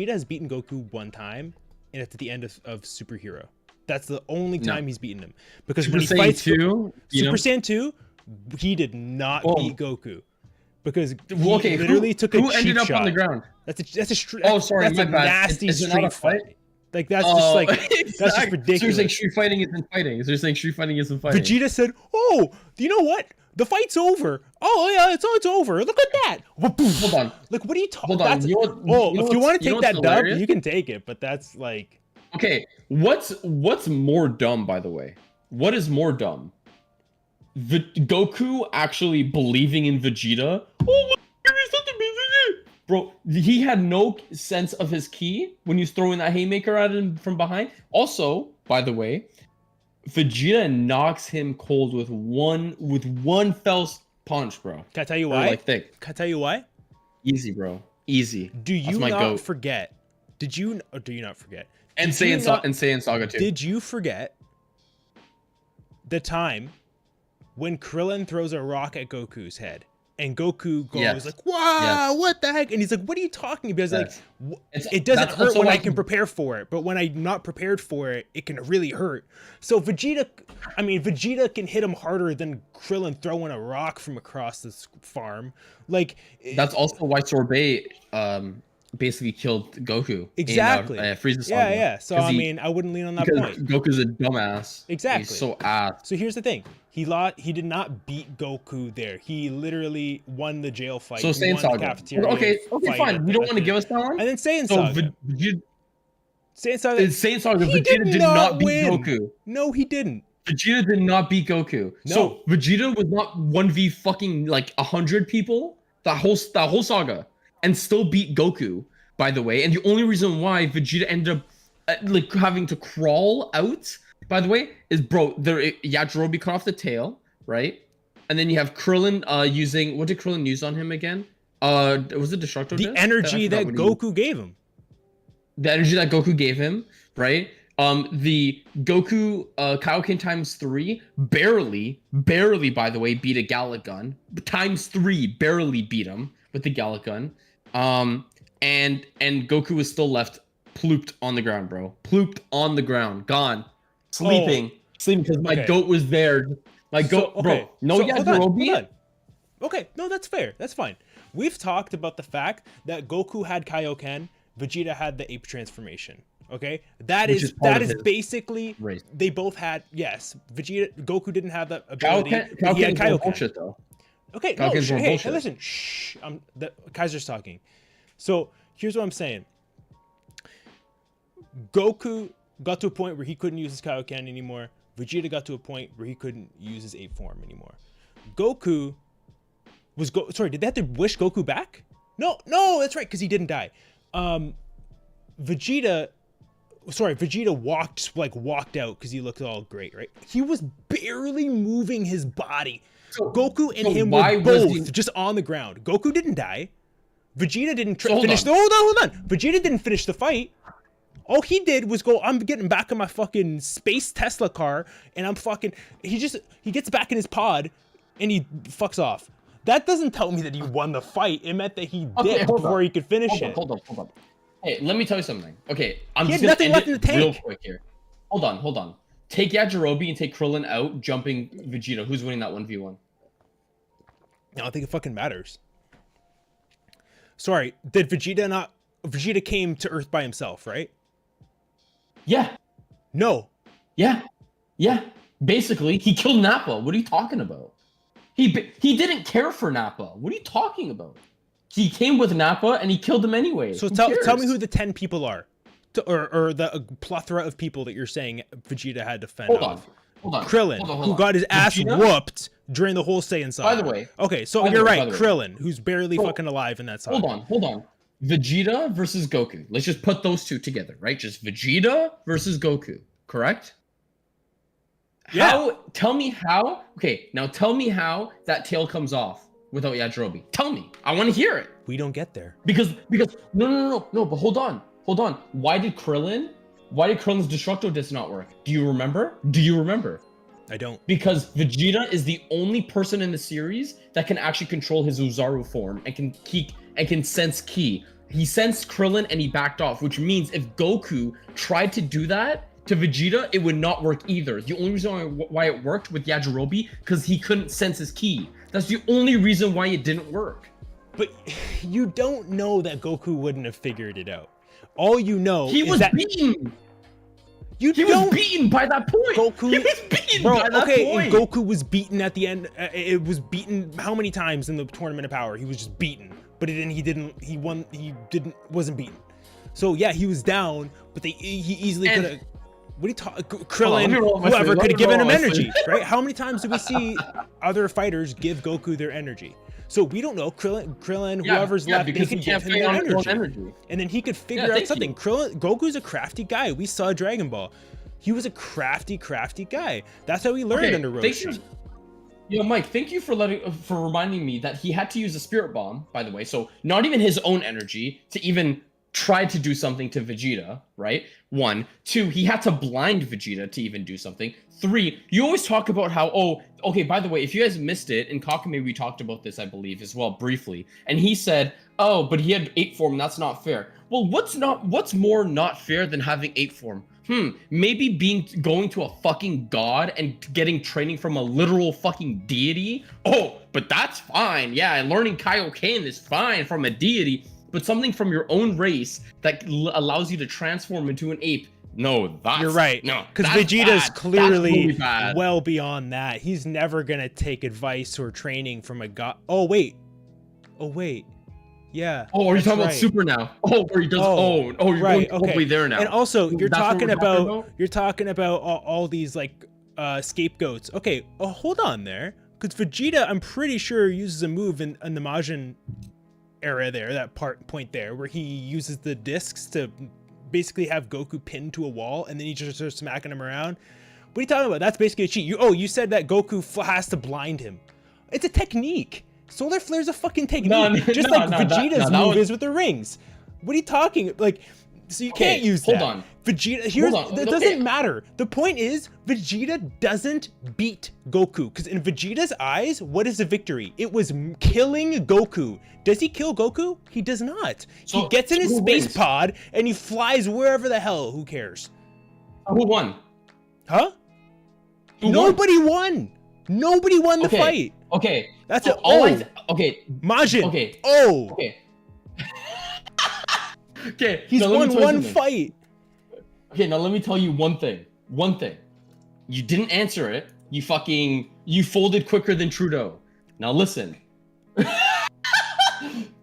has beaten Goku 1 time, and it's at the end of Superhero. That's the only time he's beaten him. Because Super when he Saiyan fights 2, Super Saiyan 2, he did not beat Goku. Because he okay, literally took a cheap shot. Who ended up on the ground? That's a nasty street fight. Like that's just like exactly. That's just ridiculous. So you're saying street fighting isn't fighting. So you're saying street fighting isn't fighting. Vegeta said, "Oh, you know what? The fight's over. Oh yeah, it's over. Look at that." Hold on. Like, what are you talking? Hold on. If you want to take that dub, you can take it. But that's like, okay. What's more dumb, by the way? What is more dumb? Goku actually believing in Vegeta. Oh, bro, he had no sense of his ki when he was throwing that haymaker at him from behind. Also, by the way, Vegeta knocks him cold with one fell punch, bro. Can I tell you why? Like thick. Can I tell you why? Easy, bro. Easy. Do you not forget? Did you or do you not forget? And Saiyan Saga too. Did you forget the time when Krillin throws a rock at Goku's head? And Goku goes like, "Wow, what the heck?" And he's like, "What are you talking about?" Like, it doesn't hurt when I can prepare for it, but when I'm not prepared for it, it can really hurt. So Vegeta can hit him harder than Krillin throwing a rock from across this farm. Like, that's also why Sorbet basically killed Goku. Exactly. In, Frieza's Saga. Yeah. So I wouldn't lean on that point. Goku's a dumbass. Exactly. He's so ass. So here's the thing. He did not beat Goku there. He literally won the jail fight. So Saiyan Saga. Okay, fine. You don't want to give us that one? And then Saiyan Saga. Saiyan Saga, Vegeta did not beat Goku. No, he didn't. Vegeta did not beat Goku. No. So Vegeta was not 1v fucking like 100 people that whole saga and still beat Goku, by the way. And the only reason why Vegeta ended up like having to crawl out, by the way, is Yajirobe cut off the tail, right? And then you have Krillin using, what did Krillin use on him again? Was it Destructo? The energy that Goku gave him. The energy that Goku gave him, right? The Goku Kaioken times 3 barely, by the way, beat a Gallic gun. Times 3 barely beat him with the Gallic gun. And Goku was still left plooped on the ground, bro. Plooped on the ground, gone, sleeping because my goat was there. My goat, bro. No, Yajirobe. Okay, no, that's fair. That's fine. We've talked about the fact that Goku had Kaioken, Vegeta had the ape transformation. Okay, that is basically race. They both had, yes. Goku didn't have that ability. He had Kaioken. Bullshit, though. Okay, no, hey, listen. Shh. Kaiser's talking. So here's what I'm saying. Goku got to a point where he couldn't use his Kaioken anymore. Vegeta got to a point where he couldn't use his ape form anymore. Goku was sorry, did they have to wish Goku back? No, that's right, because he didn't die. Vegeta walked out because he looked all great, right? He was barely moving his body. Goku and him were both just on the ground. Goku didn't die. Vegeta didn't finish. Hold on. Vegeta didn't finish the fight. All he did was go, I'm getting back in my fucking space Tesla car, and I'm fucking. He gets back in his pod, and he fucks off. That doesn't tell me that he won the fight. It meant that he dipped before he could finish it. Hold on. Hey, let me tell you something. Okay, I'm just gonna end it real quick here. Hold on. Take Yajirobe and take Krillin out, jumping Vegeta. Who's winning that 1v1? I don't think it fucking matters. Sorry, did Vegeta came to Earth by himself, right? Yeah. No. Yeah. Basically, he killed Nappa. What are you talking about? He didn't care for Nappa. What are you talking about? He came with Nappa and he killed him anyway. So tell me who the 10 people are, or the plethora of people that you're saying Vegeta had to fend off. Hold on. Krillin, who got his ass whooped during the whole Saiyan saga. By the way. Okay, so you're right. Krillin, who's barely fucking alive in that saga. Hold on. Vegeta versus Goku. Let's just put those two together, right? Just Vegeta versus Goku, correct? Yeah. Tell me how that tail comes off without Yajirobe. Tell me. I want to hear it. We don't get there. Because no, but hold on. Why did Krillin Why did Krillin's Destructo Disc not work? Do you remember? I don't. Because Vegeta is the only person in the series that can actually control his Uzaru form and can sense ki. He sensed Krillin and he backed off, which means if Goku tried to do that to Vegeta, it would not work either. The only reason why it worked with Yajirobe, because he couldn't sense his ki. That's the only reason why it didn't work. But you don't know that Goku wouldn't have figured it out. All you know is that he was beaten. He was beaten by that point. He was beaten by that point. And Goku was beaten at the end. It was beaten how many times in the Tournament of Power? He was just beaten. But wasn't beaten. So yeah, he was down, but he easily could have. What are you talking? Krillin, whoever could have given him energy, right? How many times do we see other fighters give Goku their energy? So we don't know. Krillin, whoever's left, they could give him their energy. And then he could figure out something. Goku's a crafty guy. We saw Dragon Ball. He was a crafty guy. That's how he learned under Roshi. Mike, thank you for reminding me that he had to use a Spirit Bomb, by the way. So not even his own energy to even try to do something to Vegeta, right? 1. 2, he had to blind Vegeta to even do something. 3, you always talk about how, by the way, if you guys missed it, in Kakame we talked about this, I believe, as well, briefly. And he said, but he had 8 form, that's not fair. Well, what's more not fair than having 8 form? Maybe going to a fucking god and getting training from a literal fucking deity? But that's fine. Yeah, and learning Kaioken is fine from a deity. But something from your own race that allows you to transform into an ape. No, you're right. No, because Vegeta's clearly well beyond that. He's never gonna take advice or training from a god. Oh wait. Yeah. Are you talking about Super now? Where he does. You're right. Going totally there now. And also, you're talking about all these like scapegoats. Okay. Hold on there, because Vegeta, I'm pretty sure, uses a move in the Majin era there, that point there, where he uses the discs to basically have Goku pinned to a wall, and then he just starts smacking him around. What are you talking about? That's basically a cheat. You said that Goku has to blind him. It's a technique. Solar Flare's a fucking technique, Vegeta's move is with the rings. What are you talking like? So you can't use that. Hold on. Vegeta, that doesn't matter. The point is, Vegeta doesn't beat Goku, because in Vegeta's eyes, what is a victory? It was killing Goku. Does he kill Goku? He does not. He gets in his space pod and he flies wherever the hell. Who cares? Who won? Huh? Nobody won. Nobody won the fight. Okay. That's it. Majin. Okay. Okay. Okay. He's won one fight. Okay, now let me tell you one thing. You didn't answer it. You folded quicker than Trudeau. Now listen.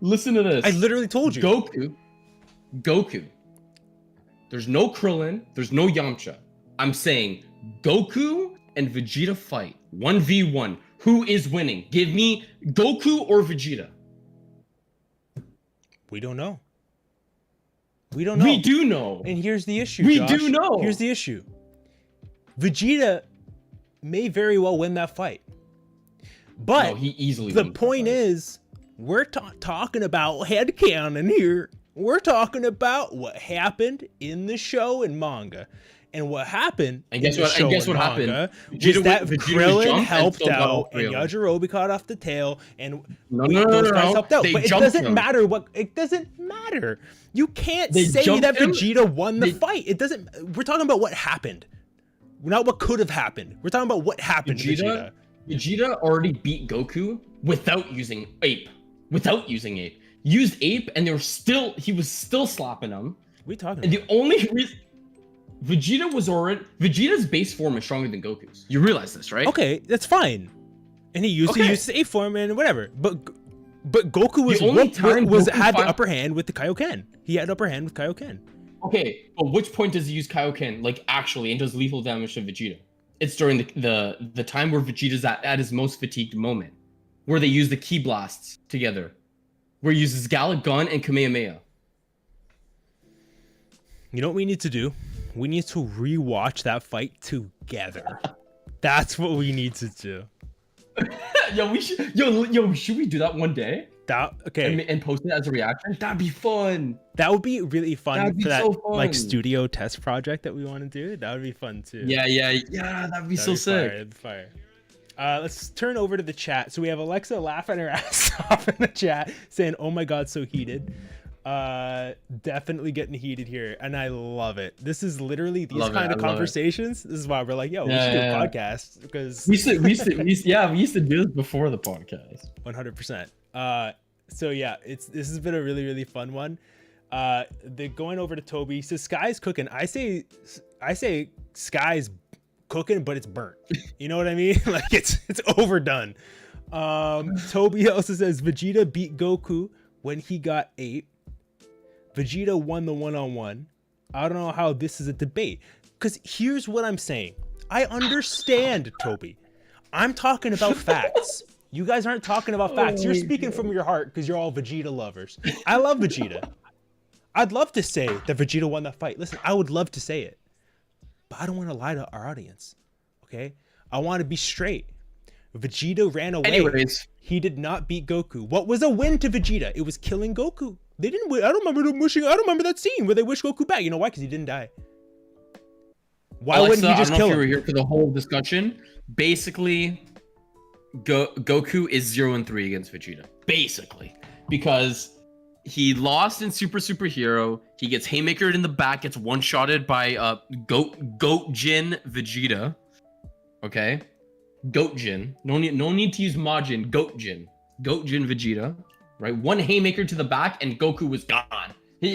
Listen to this. I literally told you. Goku. There's no Krillin. There's no Yamcha. I'm saying Goku and Vegeta fight 1v1. Who is winning? Give me Goku or Vegeta. We don't know. We don't know. We do know. And here's the issue, We Josh. do know. Here's the issue. Vegeta. We do know. Here's the issue. Vegeta may very well win that fight. But No, he easily the wins that point fight. is, we're talking about headcanon here. We're talking about what happened in the show and manga. And what happened And guess in the what? show And guess what manga happened? was that Vegeta Krillin jumped and helped still got out off and Krillin. Yajirobe got off the tail and No, those guys helped out. They But it jumped doesn't him. matter what. It doesn't matter. You can't They say jumped that him. Vegeta won the fight. It doesn't. We're talking about what happened, not what could have happened. We're talking about what happened to Vegeta. Vegeta already beat Goku without using Ape. Used Ape, and he was still slapping him. We talking And about? the only reason Vegeta's base form is stronger than Goku's. You realize this, right? Okay, that's fine. And he used his A form and whatever. But Goku was The only time Goku had the upper hand with the Kaioken. He had upper hand with Kaioken. Okay, but which point does he use Kaioken, like actually, and does lethal damage to Vegeta? It's during the time where Vegeta's at his most fatigued moment, where they use the Ki blasts together, where he uses Gallic Gun and Kamehameha. You know what we need to do? We need to rewatch that fight together. That's what we need to do. Should we do that one day? Okay. And post it as a reaction? That'd be fun. That would be really fun That'd be for that so fun. like studio test project that we want to do. That would be fun too. Yeah, that'd be so sick. That'd be fire. Let's turn over to the chat. So we have Alexa laughing her ass off in the chat, saying, "Oh my god, so heated." Definitely getting heated here, and I love it. This is literally these kind of conversations. This is why we're like, yo, we should do a podcast, because we used to do this before the podcast. 100%. So yeah, this has been a really fun one. Going over to Toby, he says Sky's cooking. I say Sky's cooking, but it's burnt. You know what I mean? Like it's overdone. Toby also says Vegeta beat Goku when he got 8. Vegeta won the one-on-one. I don't know how this is a debate, because here's what I'm saying. I understand, Toby. I'm talking about facts. You guys aren't talking about facts. You're speaking from your heart because you're all Vegeta lovers. I love Vegeta. I'd love to say that Vegeta won that fight. Listen, I would love to say it, but I don't want to lie to our audience. Okay? I want to be straight. Vegeta ran away. Anyways, he did not beat Goku. What was a win to Vegeta? It was killing Goku. They didn't win. I don't remember that scene where they wish Goku back. You know why? Because he didn't die. Why Alexa, wouldn't he just I don't kill know if him? you were here for the whole discussion. Basically, Goku is 0-3 against Vegeta. Basically, because he lost in Superhero. He gets haymakered in the back. Gets one-shotted by Goat Jin Vegeta. Okay, Goat Jin. No need to use Majin. Goat Jin Vegeta. Right, one haymaker to the back, and Goku was gone. He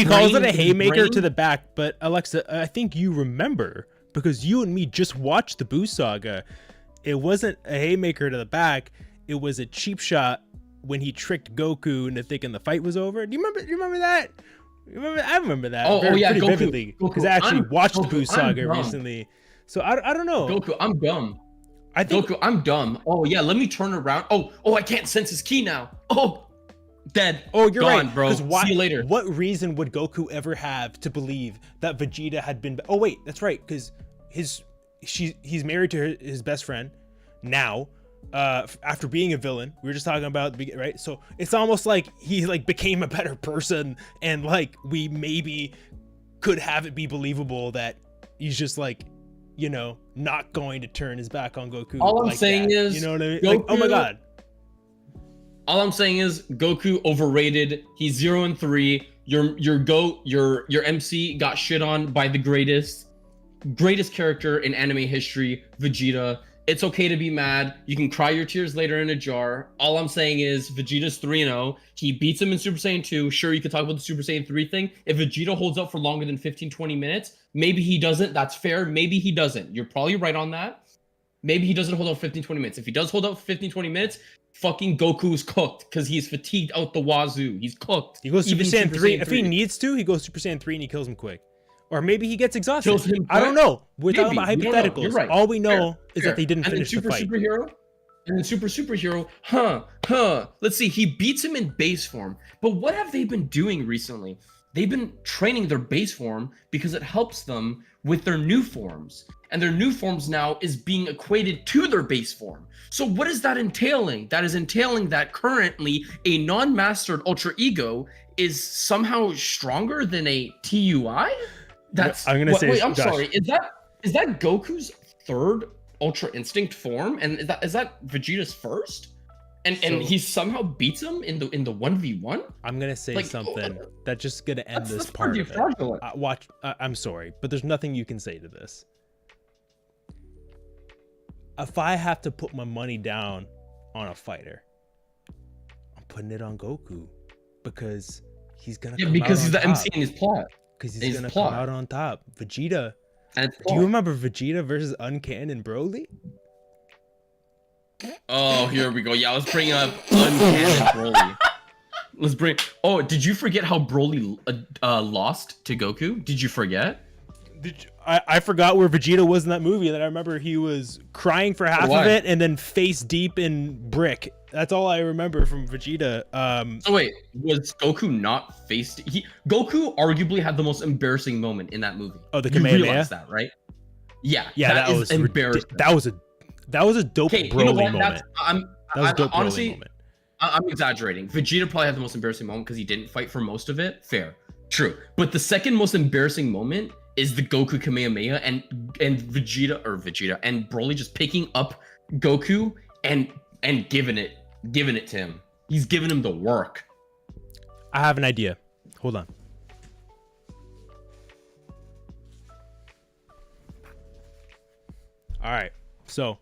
calls it a haymaker to the back, but Alexa, I think you remember, because you and me just watched the Buu saga. It wasn't a haymaker to the back. It was a cheap shot when he tricked Goku into thinking the fight was over. Do you remember that? I remember that. Pretty vividly, because I actually watched the Buu saga recently. So I don't know. Goku, I'm dumb. Goku, I'm dumb. Oh yeah, let me turn around. Oh, I can't sense his ki now. Oh, dead. Oh, you're gone, right, bro. See you later. What reason would Goku ever have to believe that Vegeta had been? Oh wait, that's right, because he's married to his best friend now. After being a villain, we were just talking about, right? So it's almost like he became a better person, and like we maybe could have it be believable that he's just not going to turn his back on Goku. All I'm saying is, you know what I mean? Goku, oh my god. All I'm saying is Goku overrated. He's 0-3. Your MC got shit on by the greatest character in anime history, Vegeta. It's okay to be mad. You can cry your tears later in a jar. All I'm saying is Vegeta's 3-0. He beats him in Super Saiyan 2. Sure, you could talk about the Super Saiyan 3 thing. If Vegeta holds up for longer than 15-20 minutes, maybe he doesn't. That's fair. Maybe he doesn't. You're probably right on that. Maybe he doesn't hold up 15-20 minutes. If he does hold up for 15-20 minutes, fucking Goku is cooked because he's fatigued out the wazoo. He's cooked. He goes Super Saiyan 3. If he needs to, he goes Super Saiyan 3 and he kills him quick. Or maybe he gets exhausted. Kills him I don't know. We're talking about Maybe. hypotheticals. You're right. All we know Fair. is that they didn't finish the fight. And then Superhero, Let's see. He beats him in base form. But what have they been doing recently? they've been training their base form because it helps them with their new forms. And their new forms now is being equated to their base form. So what is that entailing? That is entailing that currently a non-mastered ultra ego is somehow stronger than a TUI? That's I'm gonna say. wait, I'm Josh, sorry. Is that Goku's third Ultra Instinct form? And is that Vegeta's first? And he somehow beats him in the 1v1? I'm gonna say Like, something that's just gonna end this that's part pretty of it. fraudulent. Watch. I'm sorry, but there's nothing you can say to this. If I have to put my money down on a fighter, I'm putting it on Goku because he's gonna come because out he's on the top. MC in his plot. Because his he's gonna plot. come out on top. Vegeta. And it's Do you remember Vegeta versus Uncanny and Broly? Oh, here we go. Yeah, let's bring up Uncanny Broly. Let's bring. Oh, did you forget how Broly lost to Goku? Did you forget? I forgot where Vegeta was in that movie, and then I remember he was crying for half of it, and then face deep in brick. That's all I remember from Vegeta. So wait, was Goku not faced? Goku arguably had the most embarrassing moment in that movie. Oh, the You Kamehameha? realize that, right? Yeah, Yeah, that was embarrassing. That was a dope Okay, Broly you know what? moment. I'm That was a dope Broly honestly, moment. I'm exaggerating. Vegeta probably had the most embarrassing moment because he didn't fight for most of it. Fair, true. But the second most embarrassing moment is the Goku Kamehameha and Vegeta and Broly just picking up Goku and giving it to him. He's giving him the work. I have an idea. Hold on. All right. So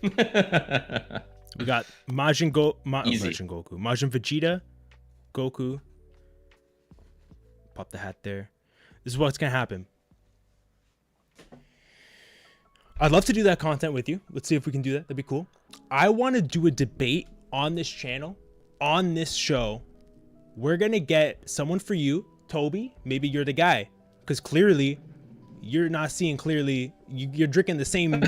we got Majin Goku, Majin Vegeta, Goku. Pop the hat there. This is what's gonna happen. I'd love to do that content with you. Let's see if we can do that. That'd be cool. I want to do a debate on this channel, on this show. We're gonna get someone for you, Toby. Maybe you're the guy, because clearly you're not seeing clearly. You're drinking the same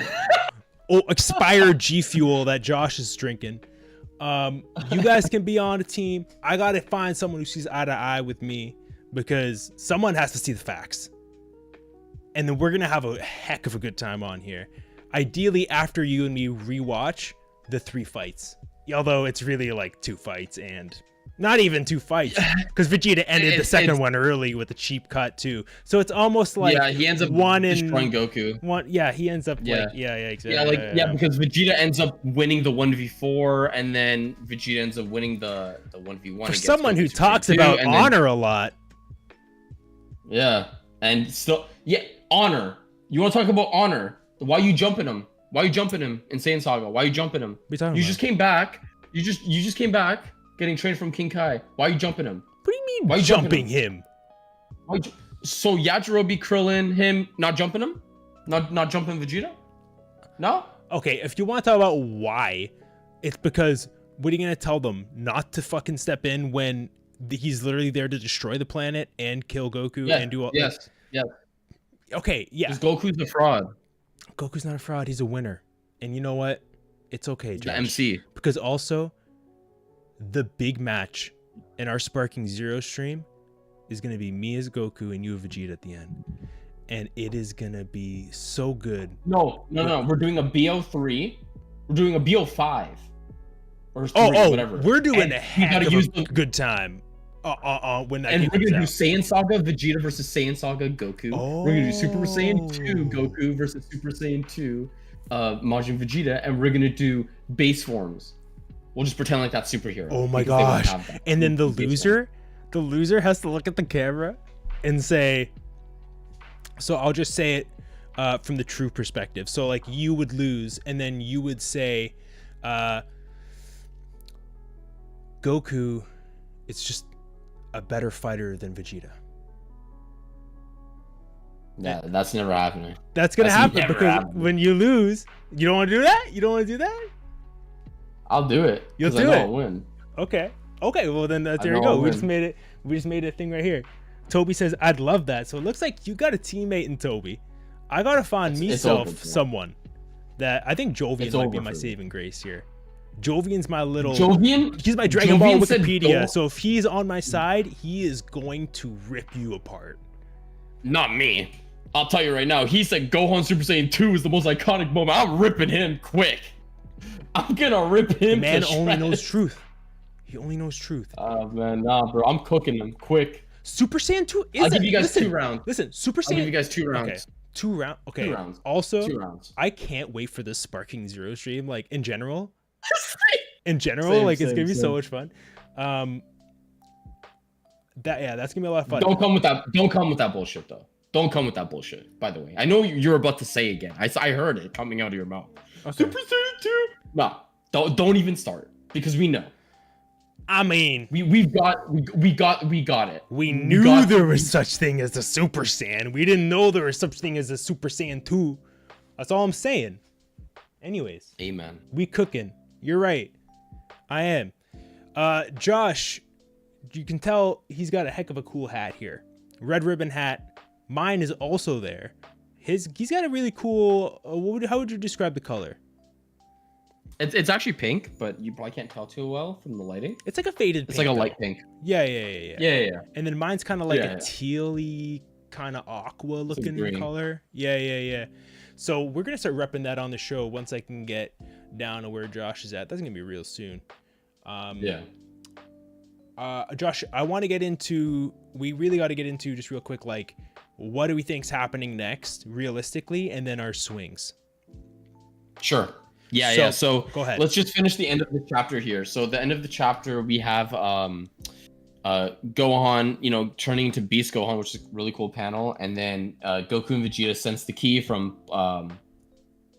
expired G Fuel that Josh is drinking. You guys can be on a team. I gotta find someone who sees eye to eye with me, because someone has to see the facts. And then we're gonna have a heck of a good time on here. Ideally, after you and me rewatch the 3 fights. Although it's really like 2 fights, and not even 2 fights, because Vegeta ended the second one early with a cheap cut too. So it's almost like he ends up destroying Goku. He ends up exactly. Because Vegeta ends up winning the 1v4, and then Vegeta ends up winning the 1v1. For someone who talks about honor a lot. Yeah, and still, honor. You want to talk about honor? Why you jumping him? Why you jumping him in Saiyan Saga? Why you jumping him? Just came back. You just came back getting trained from King Kai. Why you jumping him? What do you mean? Why you jumping him? So Yajirobe, Krillin, him not jumping him? Not jumping Vegeta? No? Okay, if you want to talk about why, it's because what are you gonna tell them? Not to fucking step in when he's literally there to destroy the planet and kill Goku and do all. Yes. Okay, yeah. Because Goku's a fraud. Goku's not a fraud. He's a winner. And you know what? It's okay, Josh. The MC. Because also, the big match in our Sparking Zero stream is going to be me as Goku and you as Vegeta at the end. And it is going to be so good. No. We're doing a BO3. We're doing a BO5. Or 3, whatever. We're doing a heck of a good time. When that and we're gonna do Saiyan Saga Vegeta versus Saiyan Saga Goku. We're gonna do Super Saiyan 2 Goku versus Super Saiyan 2 Majin Vegeta, and we're gonna do base forms. We'll just pretend like that's superhero. Oh my gosh! And then the loser has to look at the camera and say. So I'll just say it from the true perspective. So like you would lose, and then you would say, Goku, it's just a better fighter than Vegeta. Yeah, that's never happening. That's gonna happen because when you lose, you don't want to do that. You don't want to do that. I'll do it. You'll do it. I'll win. Okay. Well then there you go. We just made it. We just made a thing right here. Toby says, "I'd love that." So it looks like you got a teammate in Toby. I gotta find someone that I think Jovian might be my saving grace here. Jovian's my little. Jovian? He's my Dragon Ball Jovian said Wikipedia. So if he's on my side, he is going to rip you apart. Not me. I'll tell you right now. He said Gohan Super Saiyan 2 is the most iconic moment. I'm ripping him quick. I'm gonna rip him. The man to only shreds. knows truth. He only knows truth. Oh man, nah, bro. I'm cooking him quick. Super Saiyan 2 is. I'll give you guys 2 rounds. Listen, Super Saiyan. I'll give you guys 2 rounds. Okay. 2 rounds. Okay. 2 rounds. Also, 2 rounds. I can't wait for this Sparking Zero stream. Like in general. In general, Same, like it's gonna be same. so much fun. That's gonna be a lot of fun. Don't come with that. Don't come with that bullshit though. Don't come with that bullshit. By the way, I know you're about to say again. I heard it coming out of your mouth. Okay. Super Saiyan 2. No, don't even start because we know. I mean, we got it. we knew there was such thing as a Super Saiyan. We didn't know there was such thing as a Super Saiyan 2. That's all I'm saying. Anyways, Amen. we cooking. You're right. I am. Josh, you can tell he's got a heck of a cool hat here. Red ribbon hat. Mine is also there. He's got a really cool. How would you describe the color? It's actually pink, but you probably can't tell too well from the lighting. It's like a faded. It's pink, like a though. light pink. Yeah. Yeah. And then mine's kind of like Yeah. a tealy, kind of aqua looking green. color. Yeah. So we're gonna start repping that on the show once I can get down to where Josh is at. That's gonna be real soon. Yeah. Josh, I want to get into. We really got to get into just real quick, like, what do we think's happening next, realistically, and then our swings. Sure. Yeah. So go ahead. Let's just finish the end of the chapter here. So the end of the chapter, we have Gohan, turning into Beast Gohan, which is a really cool panel, and then Goku and Vegeta sense the key from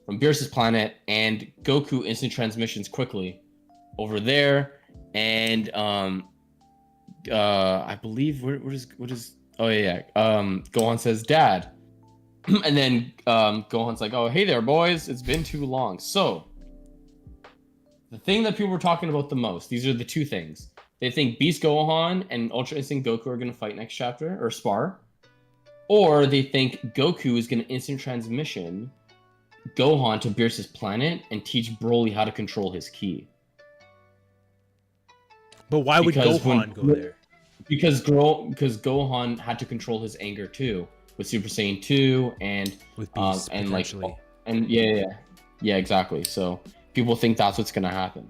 Beerus's planet, and Goku instant transmissions quickly over there, and I believe what is oh yeah Gohan says Dad. And then Gohan's like, oh, hey there, boys. It's been too long. So, the thing that people were talking about the most, these are the 2 things. They think Beast Gohan and Ultra Instinct Goku are going to fight next chapter, or spar. Or they think Goku is going to instant transmission Gohan to Beerus's planet and teach Broly how to control his ki. But why would Gohan go there? Because Gohan had to control his anger too. With Super Saiyan 2 and With Beast, and like potentially. and yeah, exactly. So people think that's what's gonna happen.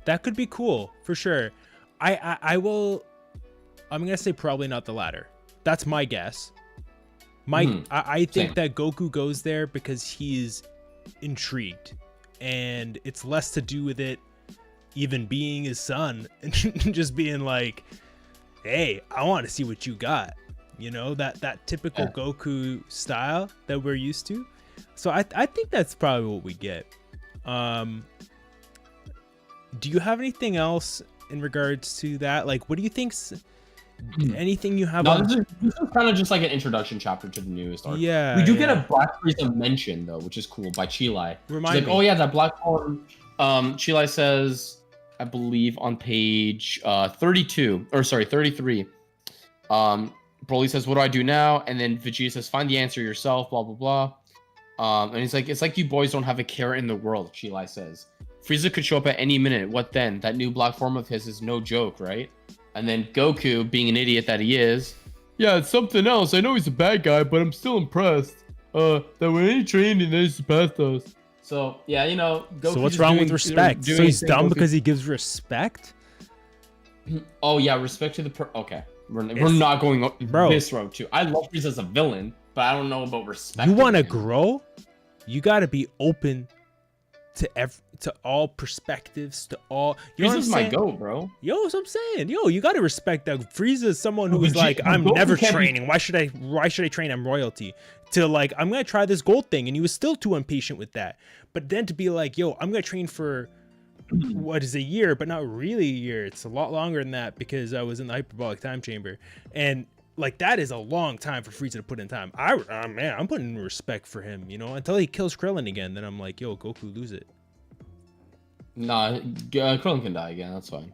That could be cool for sure. I'm gonna say probably not the latter. That's my guess. I think Same. that Goku goes there because he's intrigued, and it's less to do with it even being his son and just being like, hey, I want to see what you got. That typical Goku style that we're used to. So I think that's probably what we get. Do you have anything else in regards to that? Like, what do you think's anything you have? No, this is kind of just like an introduction chapter to the newest arc. Yeah, we do get a Black Frieza mention though, which is cool by Chilai. Remind She's like, me. oh yeah, that black form. Chilai says, I believe on page 32 or sorry 33. Broly says, what do I do now? And then Vegeta says, find the answer yourself, blah, blah, blah. And he's like, it's like you boys don't have a care in the world, Chilai says. Frieza could show up at any minute. What then? That new black form of his is no joke, right? And then Goku, being an idiot that he is, yeah, it's something else. I know he's a bad guy, but I'm still impressed. That when he trained, he needs to pass us. So, yeah, Goku. So what's wrong with respect? So he's dumb because he gives respect? Oh, yeah, respect to the... Okay. We're not going this road too. I love Frieza as a villain, but I don't know about respect. You want to grow? You got to be open to all perspectives, to all. Frieza's my goat, bro. Yo, that's what I'm saying. Yo, you got to respect that. Frieza is someone who is like, I'm never training. Why should I train? I'm royalty. To like, I'm gonna try this gold thing, and he was still too impatient with that. But then to be like, yo, I'm gonna train for what is a year, but not really a year. It's a lot longer than that because I was in the hyperbolic time chamber, and like that is a long time for Frieza to put in time. I'm putting respect for him, until he kills Krillin again. Then I'm like, yo, Goku, lose it. Nah, Krillin can die again. That's fine.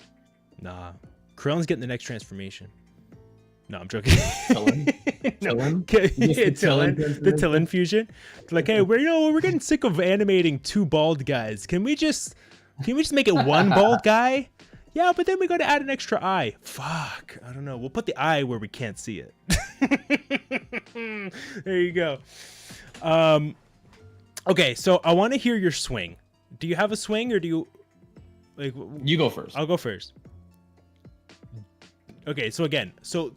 Nah, Krillin's getting the next transformation. No, I'm joking. Tillin? Tillin? The Tillin fusion. Like, hey, we're getting sick of animating 2 bald guys. Can we just Can we just make it one bald guy? Yeah, but then we got to add an extra eye. Fuck. I don't know. We'll put the eye where we can't see it. There you go. Okay, so I want to hear your swing. Do you have a swing, or do you like? You go first. I'll go first. Okay, so again, so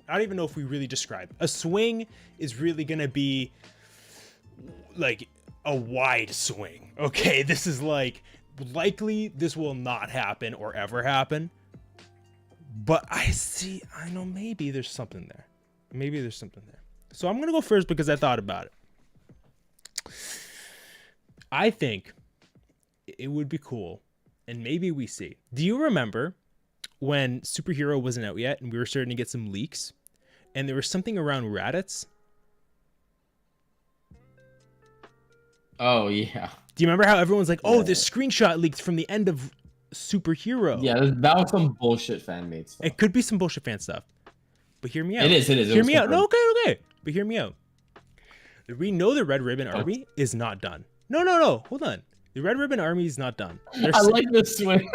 I don't even know if we really describe a swing. Is really gonna be like a wide swing. Okay, this is like likely this will not happen or ever happen. But I know maybe there's something there. Maybe there's something there. So I'm gonna go first because I thought about it. I think it would be cool, and maybe we see. Do you remember when Superhero wasn't out yet and we were starting to get some leaks, and there was something around Raditz? Oh yeah. Do you remember how everyone's like, "Oh, this screenshot leaked from the end of Superhero"? Yeah, that was some bullshit fan made stuff. It could be some bullshit fan stuff, but hear me out. It is. Hear me out. No, okay. But hear me out. We know the Red Ribbon Army is not done. No. Hold on. The Red Ribbon Army is not done. I like this swing.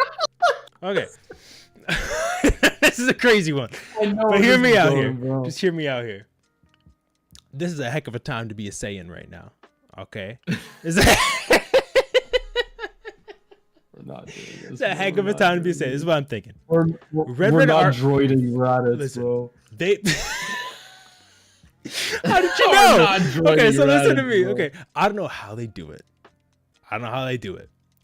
Okay. This is a crazy one. I know. But hear me out here. Bro. Just hear me out here. This is a heck of a time to be a Saiyan right now. Okay. We're not doing this. It's a heck of a time to be a Saiyan. This is what I'm thinking. We're not droiding Raditz, Listen, bro. How did you know? Okay, so listen to Raditz, me. bro. Okay, I don't know how they do it.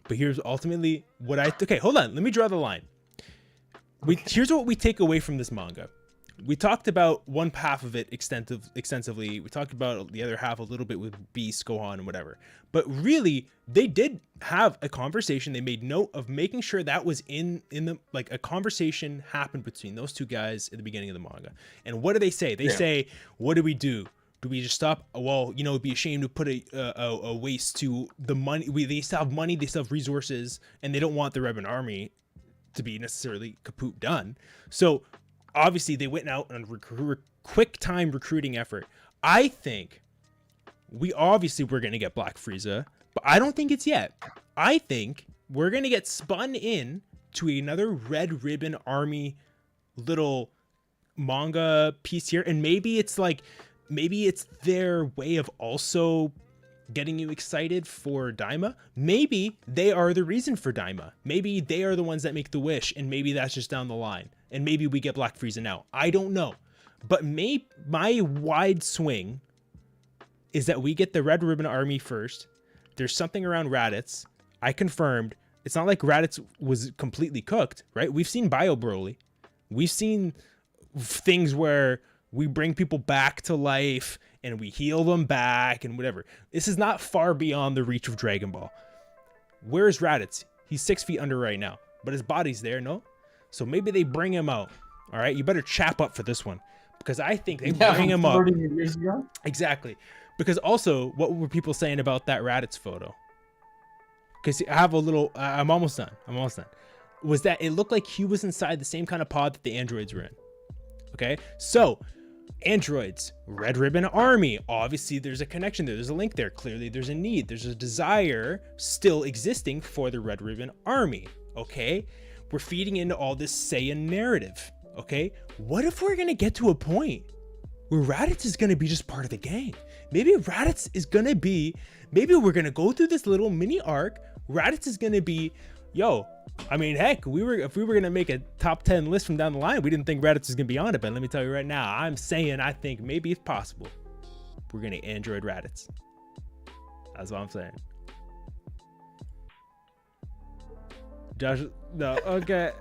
But here's ultimately what okay, hold on. Let me draw the line. Here's what we take away from this manga. We talked about one half of it extensively. We talked about the other half a little bit with Beast, Gohan, and whatever. But really, they did have a conversation. They made note of making sure that was in the, like, a conversation happened between those two guys at the beginning of the manga. And what do they say? They say, what do we do? Do we just stop? Well, it'd be a shame to put a waste to the money. They still have money, they still have resources, and they don't want the Rebel Army to be necessarily kaput done. So obviously they went out on a quick time recruiting effort. I think we're going to get Black Frieza, but I don't think it's yet. I think we're going to get spun in to another Red Ribbon Army little manga piece here. And maybe it's their way of also getting you excited for Daima. Maybe they are the reason for Daima. Maybe they are the ones that make the wish, and maybe that's just down the line. And maybe we get Black Frieza now. I don't know. But my wide swing is that we get the Red Ribbon Army first. There's something around Raditz. I confirmed. It's not like Raditz was completely cooked, right? We've seen Bio Broly. We've seen things where we bring people back to life and we heal them back and whatever. This is not far beyond the reach of Dragon Ball. Where's Raditz? He's 6 feet under right now, but his body's there, no? So maybe they bring him out. All right, you better chap up for this one, because I think they bring him up. 30 years ago? Exactly. Because also, what were people saying about that Raditz photo? Because I have a little, I'm almost done. Was that it looked like he was inside the same kind of pod that the androids were in. Okay, so androids, Red Ribbon Army. Obviously, there's a connection there. There's a link there. Clearly, there's a need. There's a desire still existing for the Red Ribbon Army. Okay, we're feeding into all this Saiyan narrative. Okay, what if we're gonna get to a point where Raditz is gonna be just part of the gang? Maybe Raditz is gonna be. Maybe we're gonna go through this little mini arc. Raditz is gonna be, yo. I mean, heck, if we were gonna make a top 10 list from down the line, we didn't think Raditz was gonna be on it. But let me tell you right now, I'm saying I think maybe it's possible we're gonna Android Raditz. That's what I'm saying. Josh, no, okay.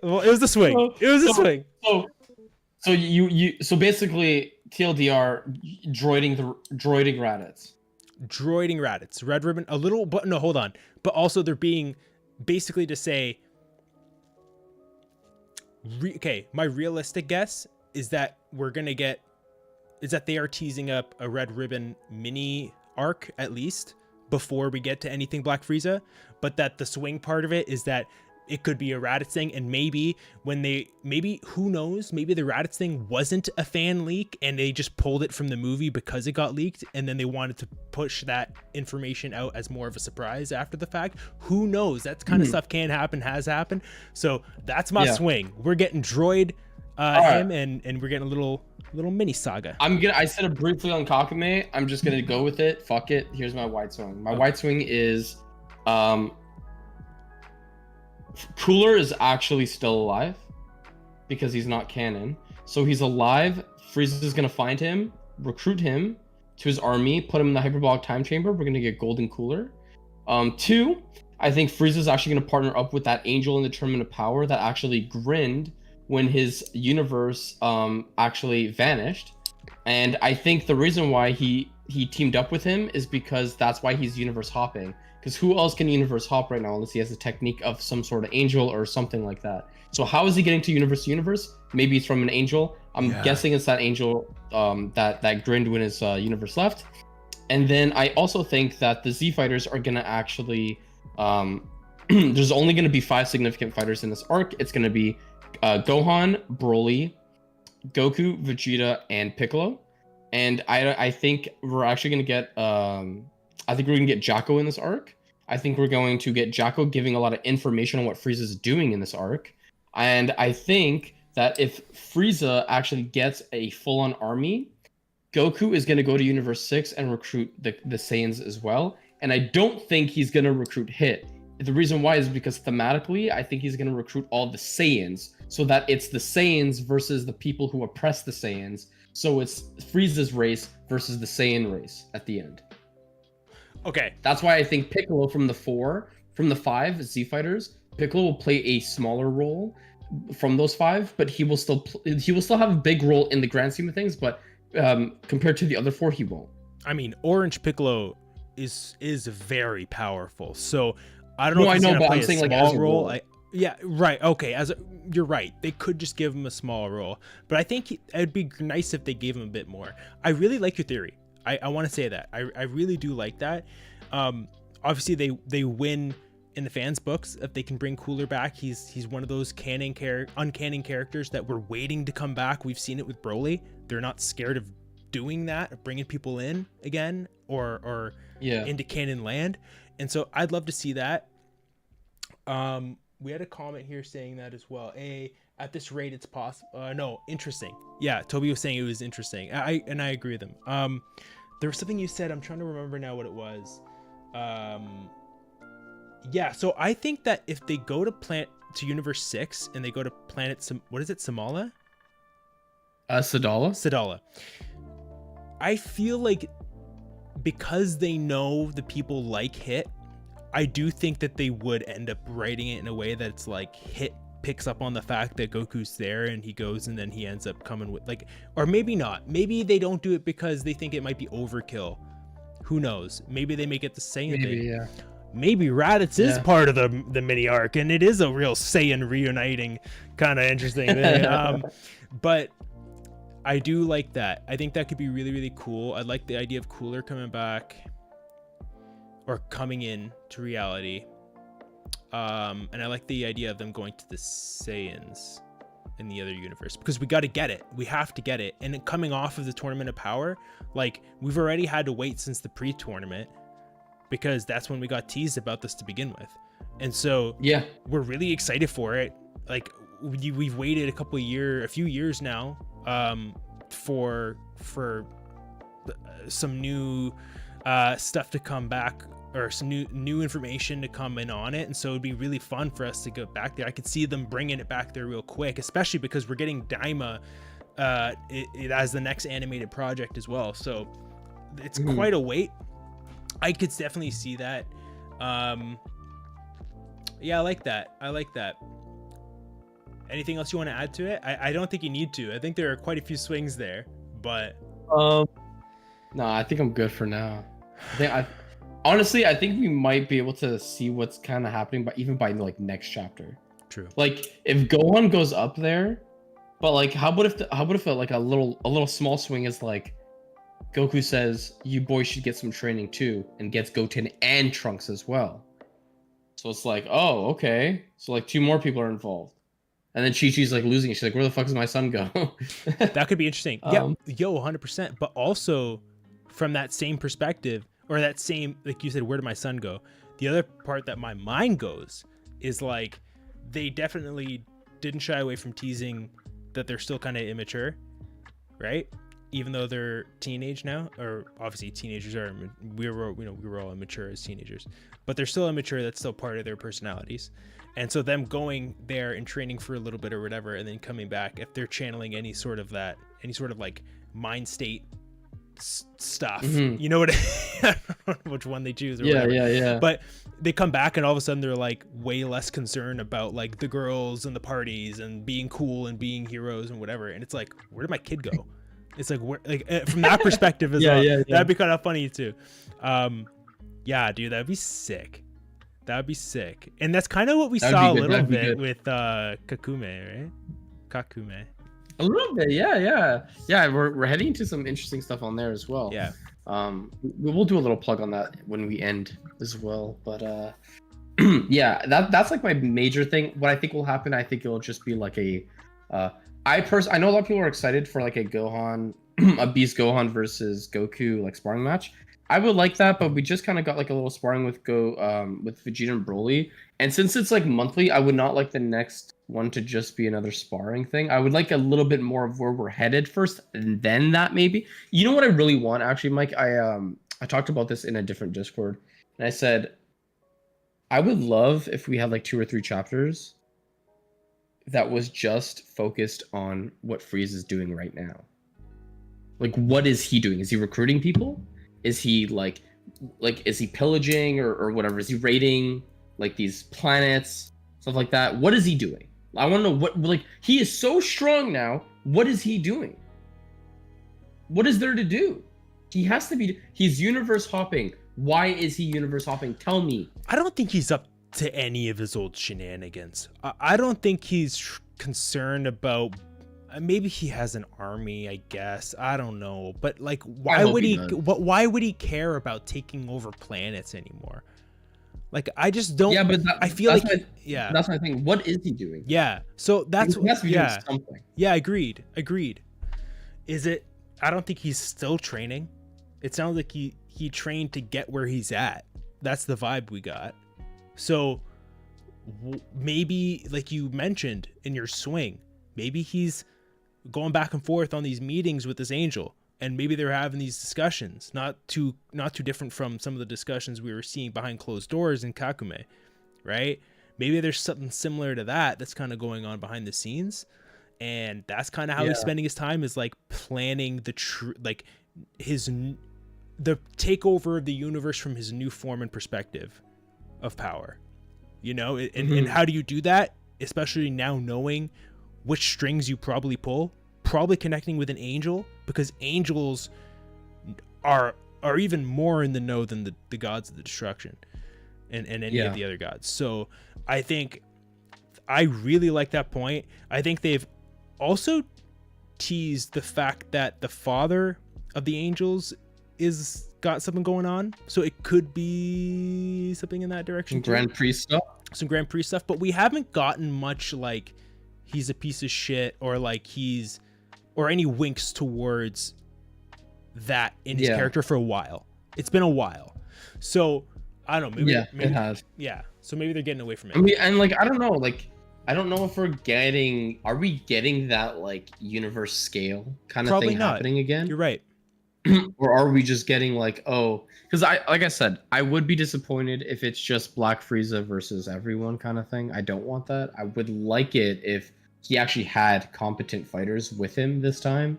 Well, it was the swing. Swing. So basically TLDR droiding Raditz. Droiding Raditz, Red Ribbon, a little, but no, hold on. But also they're being basically to say, okay, my realistic guess is that they are teasing up a Red Ribbon mini arc at least before we get to anything Black Frieza, but that the swing part of it is that it could be a Raditz thing, and maybe who knows, maybe the Raditz thing wasn't a fan leak and they just pulled it from the movie because it got leaked, and then they wanted to push that information out as more of a surprise after the fact. Who knows? That kind of stuff can happen, has happened. So that's my swing. We're getting droid him, and we're getting a little mini saga. I said it briefly on Kakame. I'm just gonna go with it. Fuck it. Here's my white swing. My white swing is Cooler is actually still alive because he's not canon. So he's alive. Frieza's gonna find him, recruit him to his army, put him in the hyperbolic time chamber. We're gonna get Golden Cooler. 2, I think Frieza's actually gonna partner up with that angel in the Tournament of Power that actually grinned when his universe actually vanished. And I think the reason why he teamed up with him is because that's why he's universe hopping. Because who else can universe hop right now unless he has a technique of some sort of angel or something like that? So how is he getting to universe to universe? Maybe it's from an angel. I'm guessing it's that angel that grinned when his universe left. And then I also think that the Z fighters are gonna actually there's only gonna be 5 significant fighters in this arc. It's gonna be Gohan, Broly, Goku, Vegeta, and Piccolo. And I think we're actually gonna get I think we're gonna get Jacko in this arc. I think we're going to get Jacko giving a lot of information on what Frieza's doing in this arc. And I think that if Frieza actually gets a full-on army, Goku is going to go to Universe 6 and recruit the Saiyans as well. And I don't think he's going to recruit Hit. The reason why is because thematically, I think he's going to recruit all the Saiyans so that it's the Saiyans versus the people who oppress the Saiyans. So it's Frieza's race versus the Saiyan race at the end. Okay. That's why I think Piccolo from the 5 Z fighters, Piccolo will play a smaller role from those 5, but he will still have a big role in the grand scheme of things, but compared to the other 4, he won't. I mean, Orange Piccolo is very powerful. So I don't know if he's gonna play a small role. Yeah, right. Okay, you're right. They could just give him a small role, but I think it'd be nice if they gave him a bit more. I really like your theory. I want to say that I really do like that. Obviously they win in the fans' books if they can bring Cooler back. He's one of those uncanny characters that we're waiting to come back. We've seen it with Broly. They're not scared of doing that, of bringing people in again or into canon land. And so I'd love to see that. We had a comment here saying that as well. At this rate, it's possible. No, interesting. Yeah, Toby was saying it was interesting. I agree with him. There was something you said. I'm trying to remember now what it was. Yeah, so I think that if they go to Universe 6 and they go to planet Samala? Sadala. I feel like because they know the people like Hit, I do think that they would end up writing it in a way that it's like Hit picks up on the fact that Goku's there and he goes and then he ends up coming with or maybe not. Maybe they don't do it because they think it might be overkill. Who knows? Maybe they make it the same thing. Yeah. Maybe Raditz is part of the mini arc and it is a real Saiyan reuniting kind of interesting thing. But I do like that. I think that could be really, really cool. I like the idea of Cooler coming back or coming in to reality. And I like the idea of them going to the Saiyans in the other universe because we got to get it. We have to get it. And coming off of the Tournament of Power, we've already had to wait since the pre-tournament because that's when we got teased about this to begin with. And so we're really excited for it. We've waited a few years now for some new stuff to come back or some new information to come in on it, and so it'd be really fun for us to go back there. I could see them bringing it back there real quick, especially because we're getting Daima as the next animated project as well, so it's quite a wait. I could definitely see that. Yeah, I like that. Anything else you want to add to it? I don't think you need to. I think there are quite a few swings there, but no, I think I'm good for now. Honestly, I think we might be able to see what's kind of happening, but even by next chapter. True. If Gohan goes up there, but how about if a little small swing is Goku says you boys should get some training too, and gets Goten and Trunks as well. So So it's like, oh, okay. So like 2 more people are involved. And then Chi-Chi's like losing it. She's like, where the fuck does my son go? That could be interesting. Yeah, yo, 100%. But also from that same perspective, or that same, like you said, where did my son go? The other part that my mind goes is like, they definitely didn't shy away from teasing that they're still kind of immature, right? Even though they're teenage now, or obviously teenagers are, we were all immature as teenagers, but they're still immature. That's still part of their personalities. And so them going there and training for a little bit or whatever, and then coming back, if they're channeling any sort of like mind state stuff, you know what? I don't know which one they choose or whatever. Yeah. But they come back and all of a sudden they're like way less concerned about like the girls and the parties and being cool and being heroes and whatever. And it's like, where did my kid go? It's like, where, like from that perspective as well. That'd be kind of funny too. Yeah, dude, that'd be sick. That would be sick. And that's kind of what we saw a little bit with Kakume, right? Kakume. A little bit, yeah. We're heading into some interesting stuff on there as well. Yeah. We'll do a little plug on that when we end as well. But yeah, that's like my major thing. What I think will happen, I think it'll just be like a I know a lot of people are excited for like a Gohan, a Beast Gohan versus Goku like sparring match. I would like that, but we just kind of got like a little sparring with Vegeta and Broly. And since it's like monthly, I would not like the next one to just be another sparring thing. I would like a little bit more of where we're headed first, and then that maybe. You know what I really want, actually, Mike? I talked about this in a different Discord, and I said I would love if we had like 2 or 3 chapters that was just focused on what Frieza is doing right now. Like, what is he doing? Is he recruiting people? Is he like is he pillaging or whatever? Is he raiding like these planets, stuff like that? What is he doing? I want to know what, like, he is so strong now. What is he doing? What is there to do? He has to be, he's universe hopping. Why is he universe hopping? Tell me. I don't think he's up to any of his old shenanigans. I don't think he's concerned about, maybe he has an army, I guess. I don't know. But like, why would he care about taking over planets anymore? Like, I just don't. Yeah, but I feel like that's my thing. What is he doing? Yeah. So that's he has to be doing something. Yeah, agreed. Is it, I don't think he's still training. It sounds like he trained to get where he's at. That's the vibe we got. So maybe, like you mentioned in your swing, maybe he's going back and forth on these meetings with this angel, and maybe they're having these discussions, not too different from some of the discussions we were seeing behind closed doors in Kakume, right? Maybe there's something similar to that that's kind of going on behind the scenes, and that's kind of how he's spending his time, is like planning the takeover of the universe from his new form and perspective of power, you know. And how do you do that, especially now knowing which strings you probably pull? Probably connecting with an angel, because angels are even more in the know than the gods of the destruction and any of the other gods. So I think I really like that point. I think they've also teased the fact that the father of the angels is got something going on, so it could be something in that direction. Grand Priest stuff. Some Grand Priest stuff, but we haven't gotten much like he's a piece of shit, or like or any winks towards that in his character for a while. It's been a while, so I don't know. Maybe it has. Yeah, so maybe they're getting away from it. I mean, and like I don't know if are we getting that like universe scale kind of Probably thing not happening again? You're right. Or are we just getting like, because like I said, I would be disappointed if it's just Black Frieza versus everyone kind of thing. I don't want that. I would like it if he actually had competent fighters with him this time.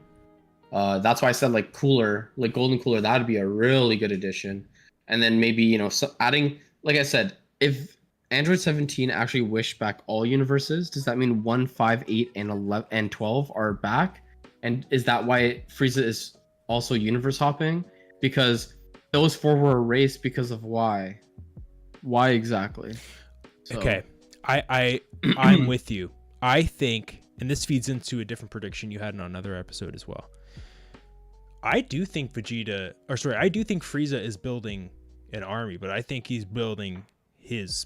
That's why I said like Cooler, like Golden Cooler, that would be a really good addition. And then maybe, you know, adding, like I said, if Android 17 actually wished back all universes, does that mean 1, 5, 8, and 11 and 12 are back? And is that why Frieza is also universe hopping? Because those 4 were erased because of why exactly? So. Okay, I'm with you. I think, and this feeds into a different prediction you had in another episode as well, I do think Frieza is building an army, but I think he's building his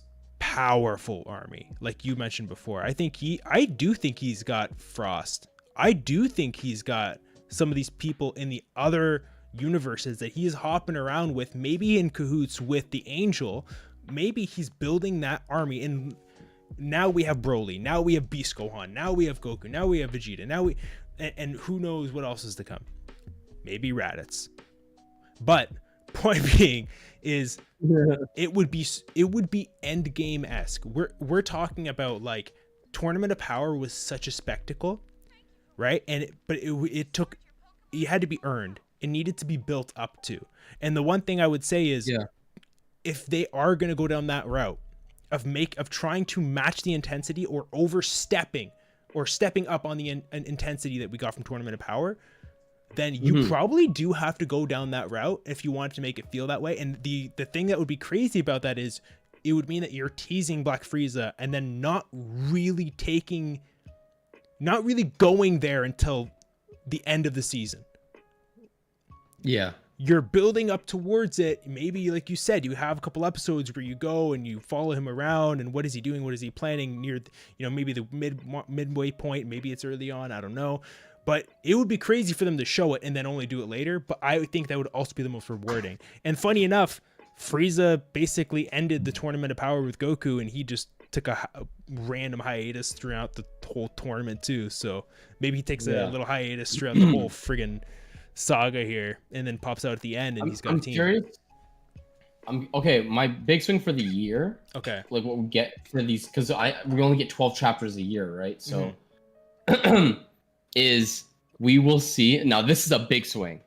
powerful army, like you mentioned before. I do think he's got Frost. I do think he's got some of these people in the other universes that he's hopping around with, maybe in cahoots with the Angel. Maybe he's building that army, and now we have Broly, now we have Beast Gohan, now we have Goku, now we have Vegeta, and who knows what else is to come. Maybe Raditz. But point being is it would be end game-esque. We're talking about like Tournament of Power was such a spectacle, right? And it had to be earned. It needed to be built up to. And the one thing I would say is, if they are going to go down that route of trying to match the intensity or overstepping or stepping up on the intensity that we got from Tournament of Power, then you probably do have to go down that route if you want to make it feel that way. And the thing that would be crazy about that is it would mean that you're teasing Black Frieza and then not really going there until the end of the season. Yeah. You're building up towards it. Maybe, like you said, you have a couple episodes where you go and you follow him around and what is he doing? What is he planning near, maybe the midway point, maybe it's early on. I don't know. But it would be crazy for them to show it and then only do it later. But I think that would also be the most rewarding. And funny enough, Frieza basically ended the Tournament of Power with Goku, and he just took a random hiatus throughout the whole tournament too. So maybe he takes a little hiatus throughout the whole friggin' saga here, and then pops out at the end, and he's got a team. Curious. Okay. My big swing for the year. Okay. Like what we get for these, because we only get 12 chapters a year, right? So. Is we will see. Now this is a big swing.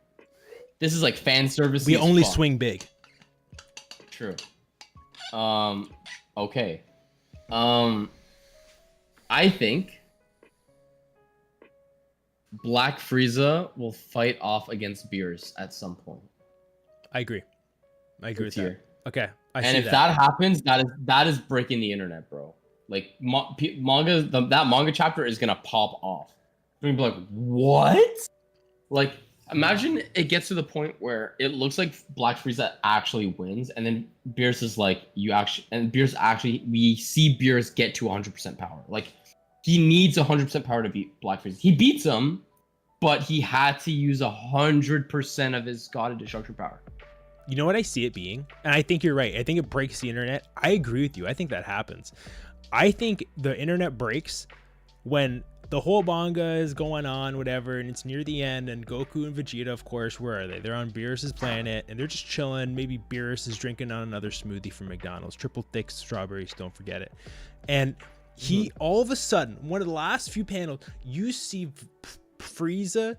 This is like fan service. We only swing big. True. Okay. I think Black Frieza will fight off against Beerus at some point. I agree with that. Okay. And if that happens, that is breaking the internet, bro. Like manga, that manga chapter is gonna pop off. You're gonna be like, what? Like, imagine it gets to the point where it looks like Black Frieza actually wins, and then Beerus is like, we see Beerus get to 100% power. Like, he needs 100% power to beat Black Frieza. He beats him, but he had to use 100% of his God of Destruction power. You know what I see it being? And I think you're right. I think it breaks the internet. I agree with you. I think that happens. I think the internet breaks when the whole manga is going on, whatever, and it's near the end, and Goku and Vegeta, of course, where are they? They're on Beerus's planet, and they're just chilling. Maybe Beerus is drinking on another smoothie from McDonald's. Triple thick strawberries, don't forget it. And he, all of a sudden, one of the last few panels, you see Frieza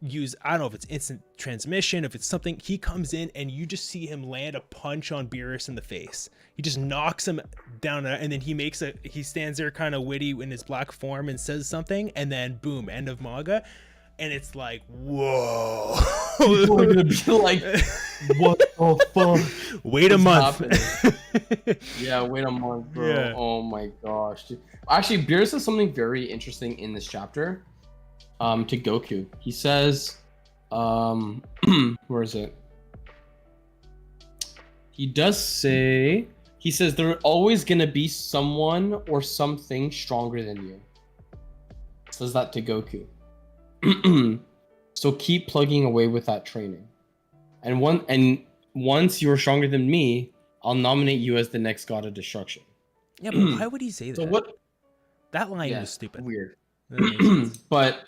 use, I don't know if it's instant transmission, if it's something, he comes in and you just see him land a punch on Beerus in the face. He just knocks him down, and then he stands there kind of witty in his black form and says something, and then boom, end of manga. And it's like, whoa. People are gonna be like, what the fuck? Wait a month. Yeah, wait a month, bro. Yeah. Oh my gosh, dude. Actually, Beerus says something very interesting in this chapter. To Goku, he says, where is it? He says there's always gonna be someone or something stronger than you. Says that to Goku. So keep plugging away with that training. And once you are stronger than me, I'll nominate you as the next God of Destruction. Yeah, but why would he say that? So what? That line was stupid. Weird. But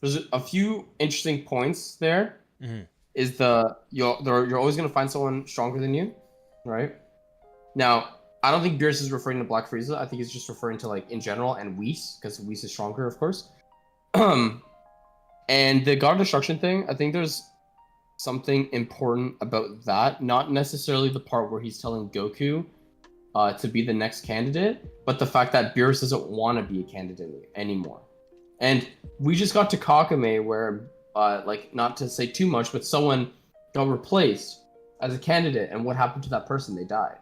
there's a few interesting points there. Is you're always gonna find someone stronger than you, right? Now, I don't think Beerus is referring to Black Frieza. I think he's just referring to like in general and Whis, because Whis is stronger, of course. And the God of Destruction thing, I think there's something important about that. Not necessarily the part where he's telling Goku to be the next candidate, but the fact that Beerus doesn't want to be a candidate anymore. And we just got to Kakame where, like, not to say too much, but someone got replaced as a candidate, and what happened to that person? They died.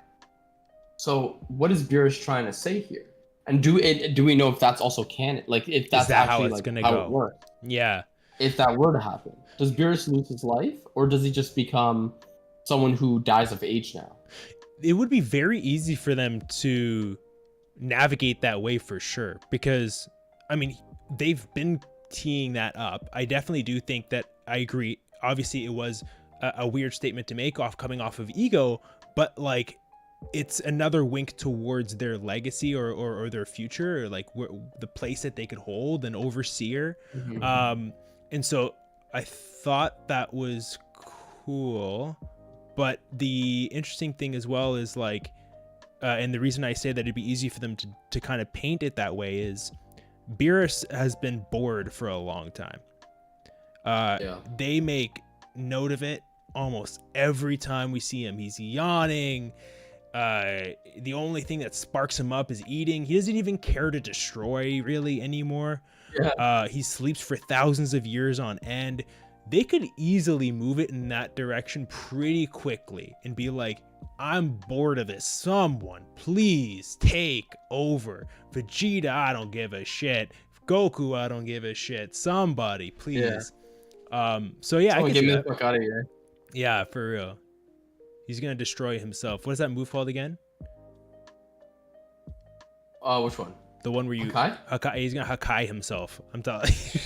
So what is Beerus trying to say here? And do we know if that's also canon? Like, if that's actually how it's gonna go? It works? Yeah. If that were to happen, does Beerus lose his life, or does he just become someone who dies of age now? it would be very easy for them to navigate that way for sure, because I mean they've been teeing that up. I definitely do think that, I agree, obviously it was a weird statement to make coming off of ego, but like it's another wink towards their legacy or their future, or like the place that they could hold, an overseer. And so I thought that was cool, but the interesting thing as well is like, and the reason I say that it'd be easy for them to kind of paint it that way is Beerus has been bored for a long time. They make note of it almost every time we see him. He's yawning. The only thing that sparks him up is eating. He doesn't even care to destroy really anymore. He sleeps for thousands of years on end. They could easily move it in that direction pretty quickly and be like, I'm bored of this. Someone please take over. Vegeta, I don't give a shit. Goku, I don't give a shit. Somebody please. So yeah, I can get see me that. the fuck out of here. Yeah, for real. He's gonna destroy himself. What is that move called again? Which one? The one where you Hakai? He's gonna Hakai himself. I'm telling you.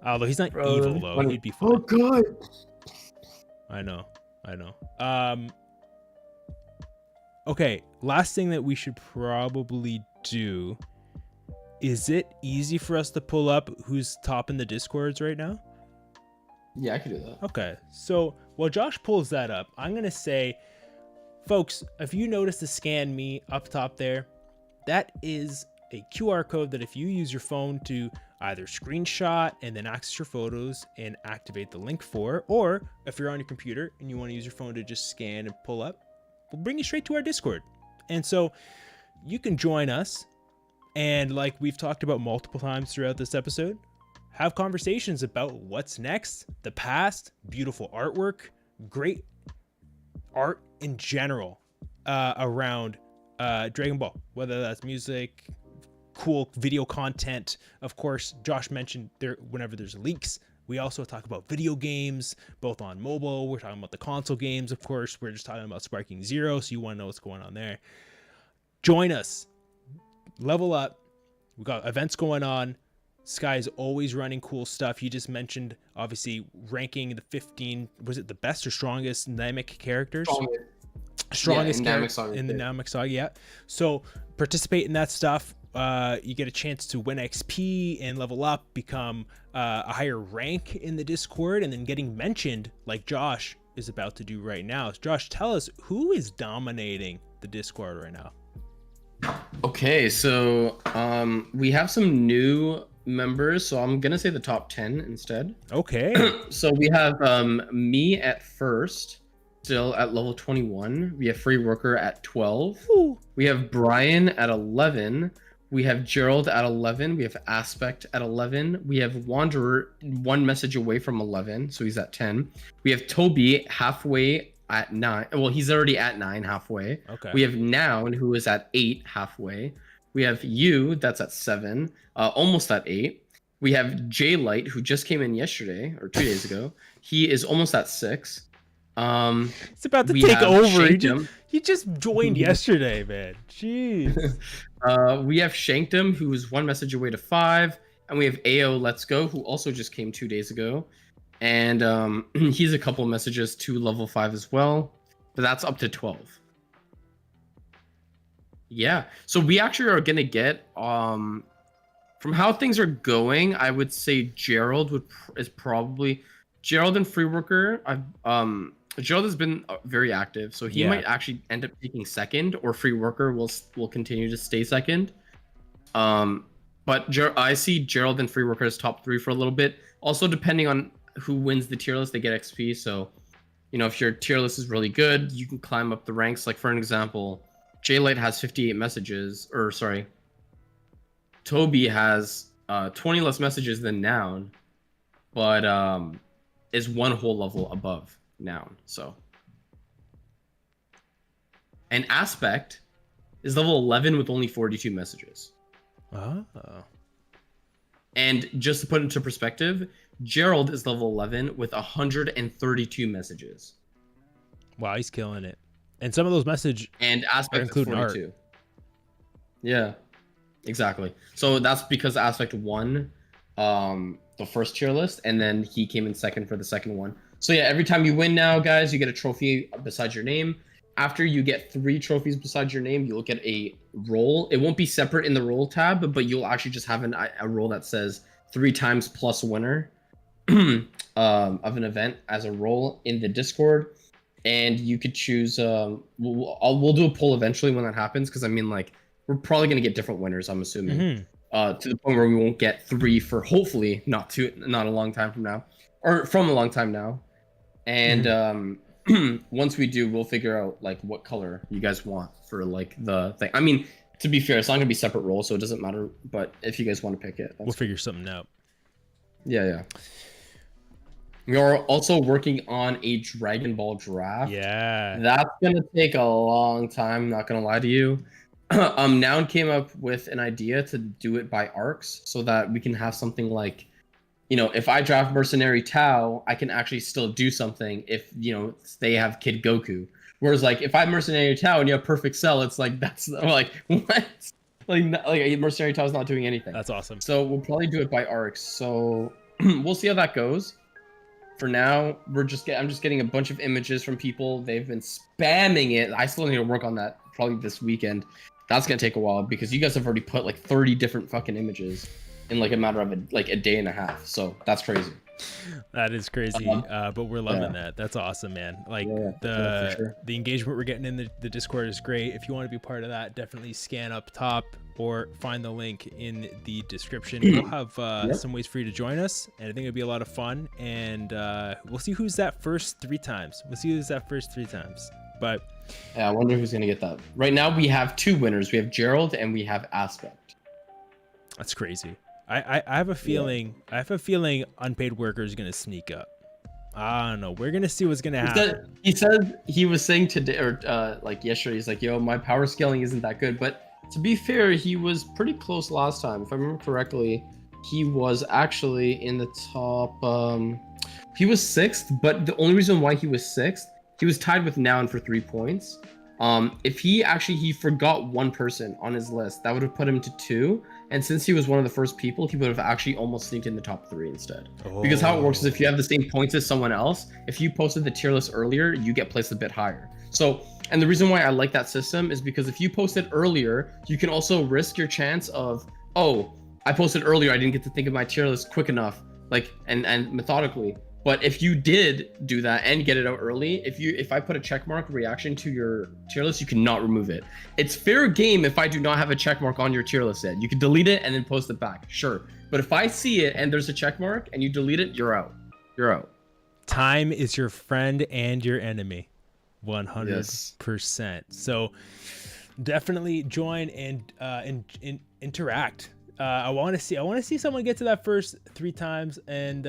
Although he's not evil though, he'd be fine. Oh god. I know. Okay, last thing that we should probably do. Is it easy for us to pull up who's top in the Discords right now? Yeah, I can do that. Okay, so while Josh pulls that up, I'm gonna say, folks, if you notice the scan me up top there, that is a QR code that if you use your phone to either screenshot and then access your photos and activate the link for, or if you're on your computer and you want to use your phone to just scan and pull up, we'll bring you straight to our Discord. And so you can join us, and like we've talked about multiple times throughout this episode, have conversations about what's next, the past, beautiful artwork, great art in general around Dragon Ball, whether that's music, cool video content. Of course, Josh mentioned there, whenever there's leaks, we also talk about video games, both on mobile. We're talking about the console games, of course. We're just talking about Sparking Zero, so you want to know what's going on there. Join us. Level up. We got events going on. Sky's always running cool stuff. You just mentioned, obviously, ranking the 15, was it the best or strongest Namek characters? Strongest character in the Namek saga, yeah. So participate in that stuff. You get a chance to win XP and level up, become a higher rank in the Discord, and then getting mentioned like Josh is about to do right now. Josh, tell us who is dominating the Discord right now. Okay, so we have some new members, so I'm gonna say the top 10 instead. Okay. So we have me at first, still at level 21. We have Free Worker at 12. Ooh. We have Brian at 11. We have Gerald at 11. We have Aspect at 11. We have Wanderer one message away from 11, so he's at 10. We have Toby halfway at 9. Well, he's already at 9 halfway. Okay. We have Noun, who is at 8 halfway. We have You, that's at 7, almost at 8. We have J-Light, who just came in yesterday or 2 days ago. He is almost at 6. It's about to take over. He just joined yesterday, man. Jeez. We have Shankdom, who is one message away to 5, and we have AO Let's Go, who also just came 2 days ago, and he's a couple messages to level 5 as well, but that's up to 12. Yeah, so we actually are gonna get from how things are going, I would say Gerald is probably Gerald and Free Worker. Gerald has been very active, so he might actually end up taking second, or Free Worker will continue to stay second. But I see Gerald and Free Worker as top 3 for a little bit. Also, depending on who wins the tier list, they get XP. So, if your tier list is really good, you can climb up the ranks. Like for an example, J-Light has 58 messages, or sorry, Toby has 20 less messages than Noun, but is one whole level above Noun. So, and Aspect is level 11 with only 42 messages. Oh. And just to put into perspective, Gerald is level 11 with 132 messages. Wow, he's killing it. And some of those message and are aspect is including 42. art. Yeah, exactly. So that's because aspect won the first tier list, and then he came in second for the second one. So yeah, every time you win now, guys, you get a trophy beside your name. After you get 3 trophies beside your name, you'll get a role. It won't be separate in the role tab, but you'll actually just have a role that says 3 times plus winner of an event as a role in the Discord. And you could choose. We'll do a poll eventually when that happens, because I mean, like, we're probably gonna get different winners, I'm assuming, to the point where we won't get 3 for hopefully not a long time from now, or from a long time now. And once we do, we'll figure out like what color you guys want for like the thing. I mean, to be fair, it's not gonna be separate roles, so it doesn't matter. But if you guys want to pick it, We'll figure something out. Yeah. We are also working on a Dragon Ball draft. Yeah. That's gonna take a long time, not gonna lie to you. Noun came up with an idea to do it by arcs, so that we can have something like, you know, if I draft Mercenary Tao, I can actually still do something if, you know, they have Kid Goku. Whereas, like, if I have Mercenary Tao and you have Perfect Cell, it's like, that's like, what? Like Mercenary Tao is not doing anything. That's awesome. So we'll probably do it by arcs. So we'll see how that goes. For now, I'm just getting a bunch of images from people. They've been spamming it. I still need to work on that probably this weekend. That's gonna take a while because you guys have already put like 30 different fucking images in like a matter of a day and a half. So that's crazy. That is crazy, but we're loving that. That's awesome, man. Like the engagement we're getting in the Discord is great. If you want to be part of that, definitely scan up top or find the link in the description. We'll have some ways for you to join us, and I think it'll be a lot of fun. And we'll see who's that first 3 times. But yeah, I wonder who's gonna get that. Right now we have 2 winners. We have Gerald and we have Aspect. That's crazy. I have a feeling. I have a feeling unpaid worker is gonna sneak up. I don't know. We're gonna see what's gonna happen. He said he was saying today, or like yesterday, he's like, "Yo, my power scaling isn't that good." But to be fair, he was pretty close last time. If I remember correctly, he was actually in the top. He was 6th, but the only reason why he was 6th, he was tied with Noun for 3 points. If he forgot 1 person on his list, that would have put him to 2. And since he was one of the first people, he would have actually almost sneaked in the top 3 instead. Because how it works is if you have the same points as someone else, if you posted the tier list earlier, you get placed a bit higher. So, and the reason why I like that system is because if you posted earlier, you can also risk your chance of, oh, I posted earlier, I didn't get to think of my tier list quick enough, like, and methodically. But if you did do that and get it out early, if I put a checkmark reaction to your tier list, you cannot remove it. It's fair game if I do not have a checkmark on your tier list yet. You can delete it and then post it back, sure. But if I see it and there's a checkmark and you delete it, you're out. You're out. Time is your friend and your enemy, 100%. Yes. So definitely join and interact. I want to see someone get to that first 3 times and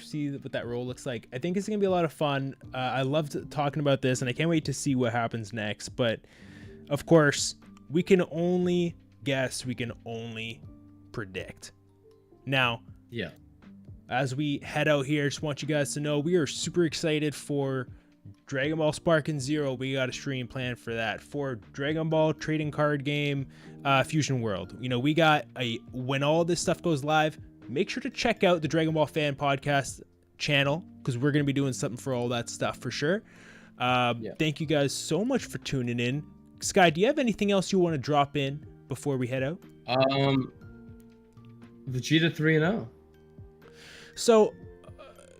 see what that role looks like. I think it's gonna be a lot of fun. I loved talking about this and I can't wait to see what happens next, but of course we can only guess, we can only predict. Now, as we head out here, just want you guys to know we are super excited for Dragon Ball Spark and Zero. We got a stream planned for that. For Dragon Ball trading card game Fusion World, you know, we got when all this stuff goes live, make sure to check out the Dragon Ball Fan Podcast channel because we're going to be doing something for all that stuff for sure. Thank you guys so much for tuning in. Sky, do you have anything else you want to drop in before we head out? Vegeta 3-0. So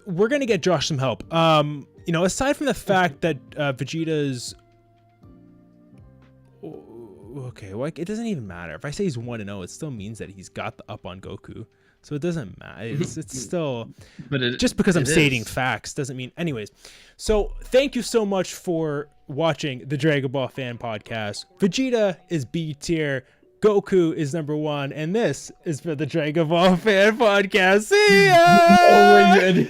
we're going to get Josh some help. You know, aside from the fact that Vegeta's... Okay, well, it doesn't even matter. If I say he's 1-0, it still means that he's got the up on Goku. So it doesn't matter. It's still, but just because I'm stating facts doesn't mean. Anyways, so thank you so much for watching the Dragon Ball Fan Podcast. Vegeta is B tier, Goku is number 1, and this is for the Dragon Ball Fan Podcast. See ya! Oh my god.